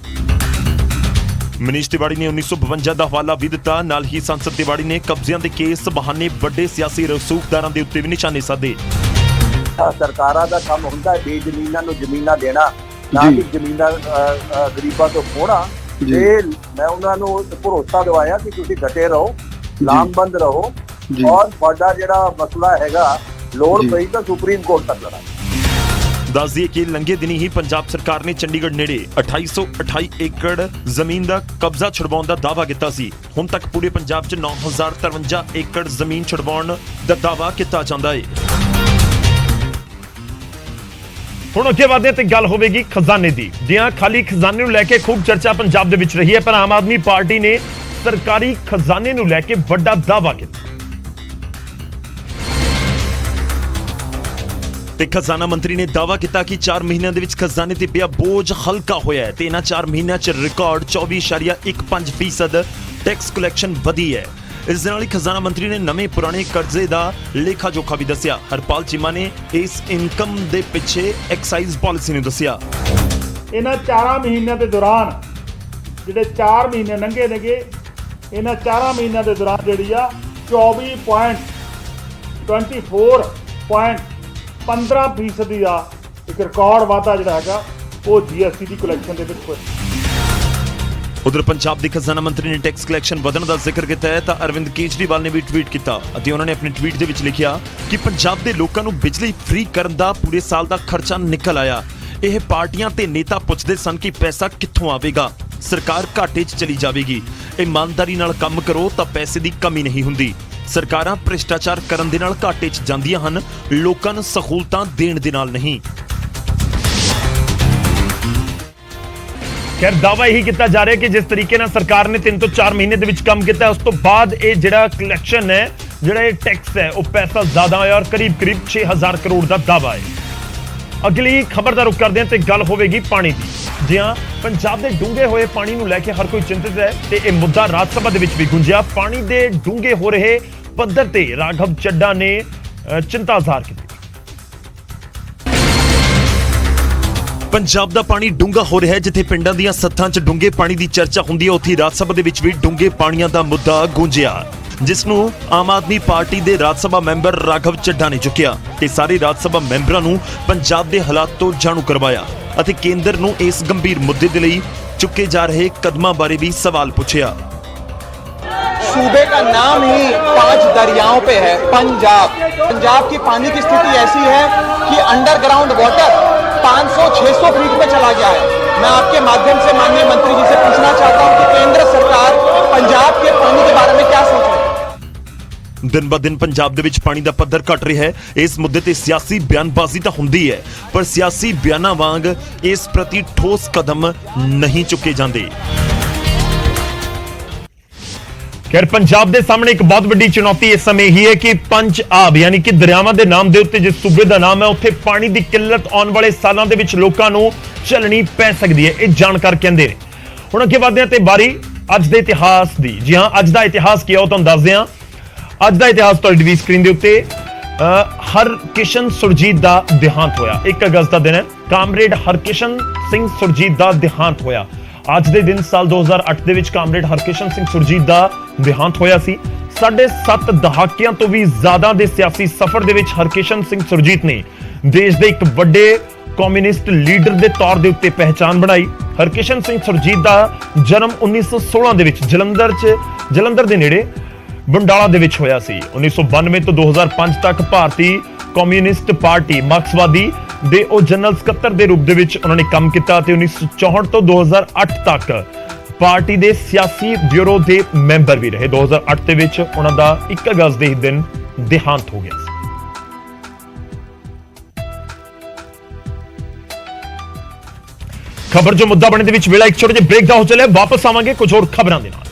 ਮਨੀਸ਼ ਤਿਵਾੜੀ ਨੇ 1952 ਦਾ ਹਵਾਲਾ ਵੀ ਦਿੱਤਾ। ਨਾਲ ਹੀ ਸੰਸਦ ਤਿਵਾੜੀ ਨੇ ਕਬਜ਼ਿਆਂ ਦੇ ਕੇਸ ਬਹਾਨੇ ਵੱਡੇ ਸਿਆਸੀ ਰਸੂਖਦਾਰਾਂ ਦੇ ਉੱਤੇ ਵੀ ਨਿਸ਼ਾਨੇ ਸਾਧੇ। ਸਰਕਾਰਾਂ ਦਾ ਕੰਮ ਹੁੰਦਾ ਹੈ ਬੇਜ਼ਮੀਨਾਂ ਨੂੰ ਜ਼ਮੀਨਾਂ ਦੇਣਾ, ਨਾ ਕਿ ਜ਼ਮੀਨਾਂ ਗਰੀਬਾਂ ਤੋਂ ਖੋਣਾ। ਤੇ ਮੈਂ ਉਹਨਾਂ ਨੂੰ ਭਰੋਸਾ ਦਿਵਾਇਆ ਕਿ ਤੁਸੀਂ ਡਟੇ ਰਹੋ, ਲਾਮਬੰਦ ਰਹੋ ਔਰ ਤੁਹਾਡਾ ਜਿਹੜਾ ਮਸਲਾ ਹੈਗਾ ਲੋੜ ਪਈ ਤਾਂ ਸੁਪਰੀਮ ਕੋਰਟ ਤੱਕ ਲੜਾਂਗੇ। ਦੱਸ ਦਈਏ ਕਿ ਲੰਘੇ ਦਿਨੀ ਹੀ ਪੰਜਾਬ ਸਰਕਾਰ ਨੇ ਚੰਡੀਗੜ੍ਹ ਨੇੜੇ 2828 ਏਕੜ ਜ਼ਮੀਨ ਦਾ ਕਬਜ਼ਾ ਛੁਡਵਾਉਣ ਦਾ ਦਾਅਵਾ ਕੀਤਾ ਸੀ। ਹੁਣ ਤੱਕ ਪੂਰੇ ਪੰਜਾਬ 'ਚ 9053 ਏਕੜ ਜ਼ਮੀਨ ਛੁਡਵਾਉਣ ਦਾ ਦਾਅਵਾ ਕੀਤਾ ਜਾਂਦਾ ਹੈ। ਹੁਣ ਅੱਗੇ ਵਧਦੇ ਤੇ ਗੱਲ ਹੋਵੇਗੀ ਖਜ਼ਾਨੇ ਦੀ। ਜਿਹਾਂ ਖਾਲੀ ਖਜ਼ਾਨੇ ਨੂੰ ਲੈ ਕੇ ਖੂਬ ਚਰਚਾ ਪੰਜਾਬ ਦੇ ਵਿੱਚ ਰਹੀ ਹੈ, ਪਰ ਆਮ ਆਦਮੀ ਪਾਰਟੀ ਨੇ ਸਰਕਾਰੀ ਖਜ਼ਾਨੇ ਨੂੰ ਲੈ ਕੇ ਵੱਡਾ ਦਾਅਵਾ ਕੀਤਾ ਤੇ ਖਜ਼ਾਨਾ ਮੰਤਰੀ ਨੇ ਦਾਅਵਾ ਕੀਤਾ ਕਿ 4 ਮਹੀਨਿਆਂ ਦੇ ਵਿੱਚ ਖਜ਼ਾਨੇ ਤੇ ਪਿਆ ਬੋਝ ਹਲਕਾ ਹੋਇਆ ਹੈ ਤੇ ਇਹਨਾਂ 4 ਮਹੀਨਿਆਂ 'ਚ ਰਿਕਾਰਡ 24.15% ਟੈਕਸ ਕਲੈਕਸ਼ਨ ਵਧੀ ਹੈ। ਇਸ ਦੇ ਨਾਲ ਹੀ ਖਜ਼ਾਨਾ ਮੰਤਰੀ ਨੇ ਨਵੇਂ ਪੁਰਾਣੇ ਕਰਜ਼ੇ ਦਾ ਲੇਖਾ ਜੋਖਾ ਵੀ ਦੱਸਿਆ। ਹਰਪਾਲ ਚੀਮਾ ਨੇ ਇਸ ਇਨਕਮ ਦੇ ਪਿੱਛੇ ਐਕਸਾਈਜ਼ ਪਾਲਿਸੀ ਨੂੰ ਦੱਸਿਆ। ਇਹਨਾਂ 4 ਮਹੀਨਿਆਂ ਦੇ ਦੌਰਾਨ ਜਿਹੜੇ 4 ਮਹੀਨੇ ਲੰਘੇ ਨੇਗੇ, ਇਹਨਾਂ 4 ਮਹੀਨਿਆਂ ਦੇ ਦੌਰਾਨ ਜਿਹੜੀ ਆ 24.15% ਦਾ ਇੱਕ ਰਿਕਾਰਡ ਵਾਧਾ ਜਿਹੜਾ ਹੈਗਾ ਉਹ GST ਦੀ ਕਲੈਕਸ਼ਨ ਦੇ ਵਿੱਚ ਹੋਇਆ। ਉਧਰ ਪੰਜਾਬ ਦੇ ਖਜ਼ਾਨਾ ਮੰਤਰੀ ਨੇ ਟੈਕਸ ਕਲੈਕਸ਼ਨ ਵਧਣ ਦਾ ਜ਼ਿਕਰ ਕੀਤਾ ਹੈ ਤਾਂ ਅਰਵਿੰਦ ਕੇਜਰੀਵਾਲ ਨੇ ਵੀ ਟਵੀਟ ਕੀਤਾ ਅਤੇ ਉਹਨਾਂ ਨੇ ਆਪਣੇ ਟਵੀਟ ਦੇ ਵਿੱਚ ਲਿਖਿਆ ਕਿ ਪੰਜਾਬ ਦੇ ਲੋਕਾਂ ਨੂੰ ਬਿਜਲੀ ਫ੍ਰੀ ਕਰਨ ਦਾ ਪੂਰੇ ਸਾਲ ਦਾ ਖਰਚਾ ਨਿਕਲ ਆਇਆ। ਇਹ ਪਾਰਟੀਆਂ ਤੇ ਨੇਤਾ ਪੁੱਛਦੇ ਸਨ ਕਿ ਪੈਸਾ ਕਿੱਥੋਂ ਆਵੇਗਾ, ਸਰਕਾਰ ਘਾਟੇ 'ਚ ਚਲੀ ਜਾਵੇਗੀ। ਇਮਾਨਦਾਰੀ ਨਾਲ ਕੰਮ ਕਰੋ ਤਾਂ ਪੈਸੇ ਦੀ ਕਮੀ ਨਹੀਂ ਹੁੰਦੀ। ਸਰਕਾਰਾਂ ਭ੍ਰਿਸ਼ਟਾਚਾਰ ਕਰਨ ਦੇ ਨਾਲ ਘਾਟੇ 'ਚ ਜਾਂਦੀਆਂ ਹਨ, ਲੋਕਾਂ ਨੂੰ ਸਹੂਲਤਾਂ ਦੇਣ ਦੇ ਨਾਲ ਨਹੀਂ। ਖੈਰ ਦਾਅਵਾ ਇਹੀ ਕੀਤਾ ਜਾ ਰਿਹਾ ਕਿ ਜਿਸ ਤਰੀਕੇ ਨਾਲ ਸਰਕਾਰ ਨੇ 3 ਤੋਂ 4 ਮਹੀਨੇ ਦੇ ਵਿੱਚ ਕੰਮ ਕੀਤਾ, ਉਸ ਤੋਂ ਬਾਅਦ ਇਹ ਜਿਹੜਾ ਕਲੈਕਸ਼ਨ ਹੈ, ਜਿਹੜਾ ਇਹ ਟੈਕਸ ਹੈ, ਉਹ ਪੈਸਾ ਜ਼ਿਆਦਾ ਹੋਇਆ ਔਰ ਕਰੀਬ 6000 ਕਰੋੜ ਦਾ ਦਾਅਵਾ ਹੈ। ਅਗਲੀ ਖਬਰ ਦਾ ਰੁਖ ਕਰਦੇ ਹਾਂ ਤੇ ਗੱਲ ਹੋਵੇਗੀ ਪਾਣੀ ਦੀ। ਜੀ ਹਾਂ, ਪੰਜਾਬ ਦੇ ਡੂੰਘੇ ਹੋਏ ਪਾਣੀ ਨੂੰ ਲੈ ਕੇ ਹਰ ਕੋਈ ਚਿੰਤਿਤ ਹੈ ਤੇ ਇਹ ਮੁੱਦਾ ਰਾਜ ਸਭਾ ਦੇ ਵਿੱਚ ਵੀ ਗੁੰਜਿਆ। ਪਾਣੀ ਦੇ ਡੂੰਘੇ ਹੋ ਰਹੇ ਪੱਧਰ ਤੇ ਰਾਘਵ ਚੱਡਾ ਨੇ ਚਿੰਤਾ ਜ਼ਾਹਰ ਕੀਤੀ। ਪੰਜਾਬ ਦਾ ਪਾਣੀ ਡੂੰਘਾ ਹੋ ਰਿਹਾ ਹੈ। ਜਿੱਥੇ ਪਿੰਡਾਂ ਦੀਆਂ ਸੱਥਾਂ 'ਚ ਡੂੰਘੇ ਪਾਣੀ ਦੀ ਚਰਚਾ ਹੁੰਦੀ ਹੈ, ਉੱਥੇ ਰਾਜ ਸਭਾ ਦੇ ਵਿੱਚ ਵੀ ਡੂੰਘੇ ਪਾਣੀਆਂ ਦਾ ਮੁੱਦਾ ਗੂੰਜਿਆ, ਜਿਸ ਨੂੰ ਆਮ ਆਦਮੀ ਪਾਰਟੀ ਦੇ ਰਾਜ ਸਭਾ ਮੈਂਬਰ ਰਾਘਵ ਚੱਡਾ ਨੇ ਚੁੱਕਿਆ ਤੇ ਸਾਰੇ ਰਾਜ ਸਭਾ ਮੈਂਬਰਾਂ ਨੂੰ ਪੰਜਾਬ ਦੇ ਹਾਲਾਤ ਤੋਂ ਜਾਣੂ ਕਰਵਾਇਆ ਅਤੇ ਕੇਂਦਰ ਨੂੰ ਇਸ ਗੰਭੀਰ ਮੁੱਦੇ ਦੇ ਲਈ ਚੁੱਕੇ ਜਾ ਰਹੇ ਕਦਮਾਂ ਬਾਰੇ ਵੀ ਸਵਾਲ ਪੁੱਛਿਆ। सूबे का नाम ही 5 दरियाओं पे है, पंजाब। पंजाब की पानी की स्थिति ऐसी है कि अंडरग्राउंड वाटर 500-600 फीट पे चला गया है। मैं आपके माध्यम से माननीय मंत्री जी से पूछना चाहता हूं कि केंद्र सरकार पंजाब के पानी के बारे में क्या सोच रही है। दिन ब दिन पंजाब ਦੇ ਵਿੱਚ ਪਾਣੀ ਦਾ ਪੱਧਰ ਘਟ ਰਿਹਾ ਹੈ। ਇਸ ਮੁੱਦੇ ਤੇ ਸਿਆਸੀ ਬਿਆਨਬਾਜ਼ੀ ਤਾਂ ਹੁੰਦੀ ਹੈ, ਪਰ ਸਿਆਸੀ ਬਿਆਨਾਂ ਵਾਂਗ ਇਸ ਪ੍ਰਤੀ ਠੋਸ ਕਦਮ ਨਹੀਂ ਚੁੱਕੇ ਜਾਂਦੇ। ਖੈਰ ਪੰਜਾਬ ਦੇ ਸਾਹਮਣੇ ਇੱਕ ਬਹੁਤ ਵੱਡੀ ਚੁਣੌਤੀ ਇਸ ਸਮੇਂ ਹੀ ਹੈ ਕਿ ਪੰਜ ਆਬ ਯਾਨੀ ਕਿ ਦਰਿਆਵਾਂ ਦੇ ਨਾਮ ਦੇ ਉੱਤੇ ਜਿਸ ਸੂਬੇ ਦਾ ਨਾਮ ਹੈ, ਉੱਥੇ ਪਾਣੀ ਦੀ ਕਿੱਲਤ ਆਉਣ ਵਾਲੇ ਸਾਲਾਂ ਦੇ ਵਿੱਚ ਲੋਕਾਂ ਨੂੰ ਝੱਲਣੀ ਪੈ ਸਕਦੀ ਹੈ, ਇਹ ਜਾਣਕਾਰ ਕਹਿੰਦੇ ਨੇ। ਹੁਣ ਅੱਗੇ ਵਧਦੇ ਹਾਂ ਤੇ ਬਾਰੀ ਅੱਜ ਦੇ ਇਤਿਹਾਸ ਦੀ। ਜੀ ਹਾਂ, ਅੱਜ ਦਾ ਇਤਿਹਾਸ ਕੀ ਹੈ ਉਹ ਤੁਹਾਨੂੰ ਦੱਸਦੇ ਹਾਂ। ਅੱਜ ਦਾ ਇਤਿਹਾਸ ਤੁਹਾਡੀ ਟੀਵੀ ਸਕਰੀਨ ਦੇ ਉੱਤੇ ਹਰਕਿਸ਼ਨ ਸੁਰਜੀਤ ਦਾ ਦੇਹਾਂਤ ਹੋਇਆ। 1 ਅਗਸਤ ਦਾ ਦਿਨ ਹੈ। ਕਾਮਰੇਡ ਹਰਕਿਸ਼ਨ ਸਿੰਘ ਸੁਰਜੀਤ ਦਾ ਦੇਹਾਂਤ ਹੋਇਆ। ਅੱਜ ਦੇ ਦਿਨ ਸਾਲ 2008 ਦੇ ਵਿੱਚ ਕਾਮਰੇਡ ਹਰਕਿਸ਼ਨ ਸਿੰਘ ਸੁਰਜੀਤ ਦਾ ਦੇਹਾਂਤ ਹੋਇਆ ਸੀ। 7.5 ਦਹਾਕਿਆਂ ਤੋਂ ਵੀ ਜ਼ਿਆਦਾ ਦੇ ਸਿਆਸੀ ਸਫ਼ਰ ਦੇ ਵਿੱਚ ਹਰਕਿਸ਼ਨ ਸਿੰਘ ਸੁਰਜੀਤ ਨੇ ਦੇਸ਼ ਦੇ ਇੱਕ ਵੱਡੇ ਕਮਿਊਨਿਸਟ ਲੀਡਰ ਦੇ ਤੌਰ ਦੇ ਉੱਤੇ ਪਹਿਚਾਨ ਬਣਾਈ। ਹਰਕਿਸ਼ਨ ਸਿੰਘ ਸੁਰਜੀਤ ਦਾ ਜਨਮ 1916 ਦੇ ਵਿੱਚ ਜਲੰਧਰ ਦੇ ਨੇੜੇ ਬੰਡਾਲਾ ਦੇ ਵਿੱਚ ਹੋਇਆ ਸੀ। 1992 ਤੋਂ 2005 ਤੱਕ ਭਾਰਤੀ ਕਮਿਊਨਿਸਟ ਪਾਰਟੀ ਮਾਰਕਸਵਾਦੀ ਦੇ ਉਹ ਜਨਰਲ ਸਕੱਤਰ ਦੇ ਰੂਪ ਦੇ ਵਿੱਚ ਉਹਨਾਂ ਨੇ ਕੰਮ ਕੀਤਾ ਤੇ 1964 ਤੋਂ 2008 ਤੱਕ ਪਾਰਟੀ ਦੇ ਸਿਆਸੀ ਬਿਊਰੋ ਦੇ ਮੈਂਬਰ ਵੀ ਰਹੇ। 2008 ਦੇ ਵਿੱਚ ਉਹਨਾਂ ਦਾ 1 ਅਗਸਤ ਦੇ ਦਿਨ ਦੇਹਾਂਤ ਹੋ ਗਿਆ ਸੀ। ਖਬਰ ਜੋ ਮੁੱਦਾ ਬਣੇ ਦੇ ਵਿੱਚ ਵੇਲਾ ਇੱਕ ਛੋਟੇ ਜਿਹੇ ਬ੍ਰੇਕ ਦਾ ਹੋ ਚੱਲਿਆ, ਵਾਪਸ ਆਵਾਂਗੇ ਕੁਝ ਹੋਰ ਖਬਰਾਂ ਦੇ ਨਾਲ।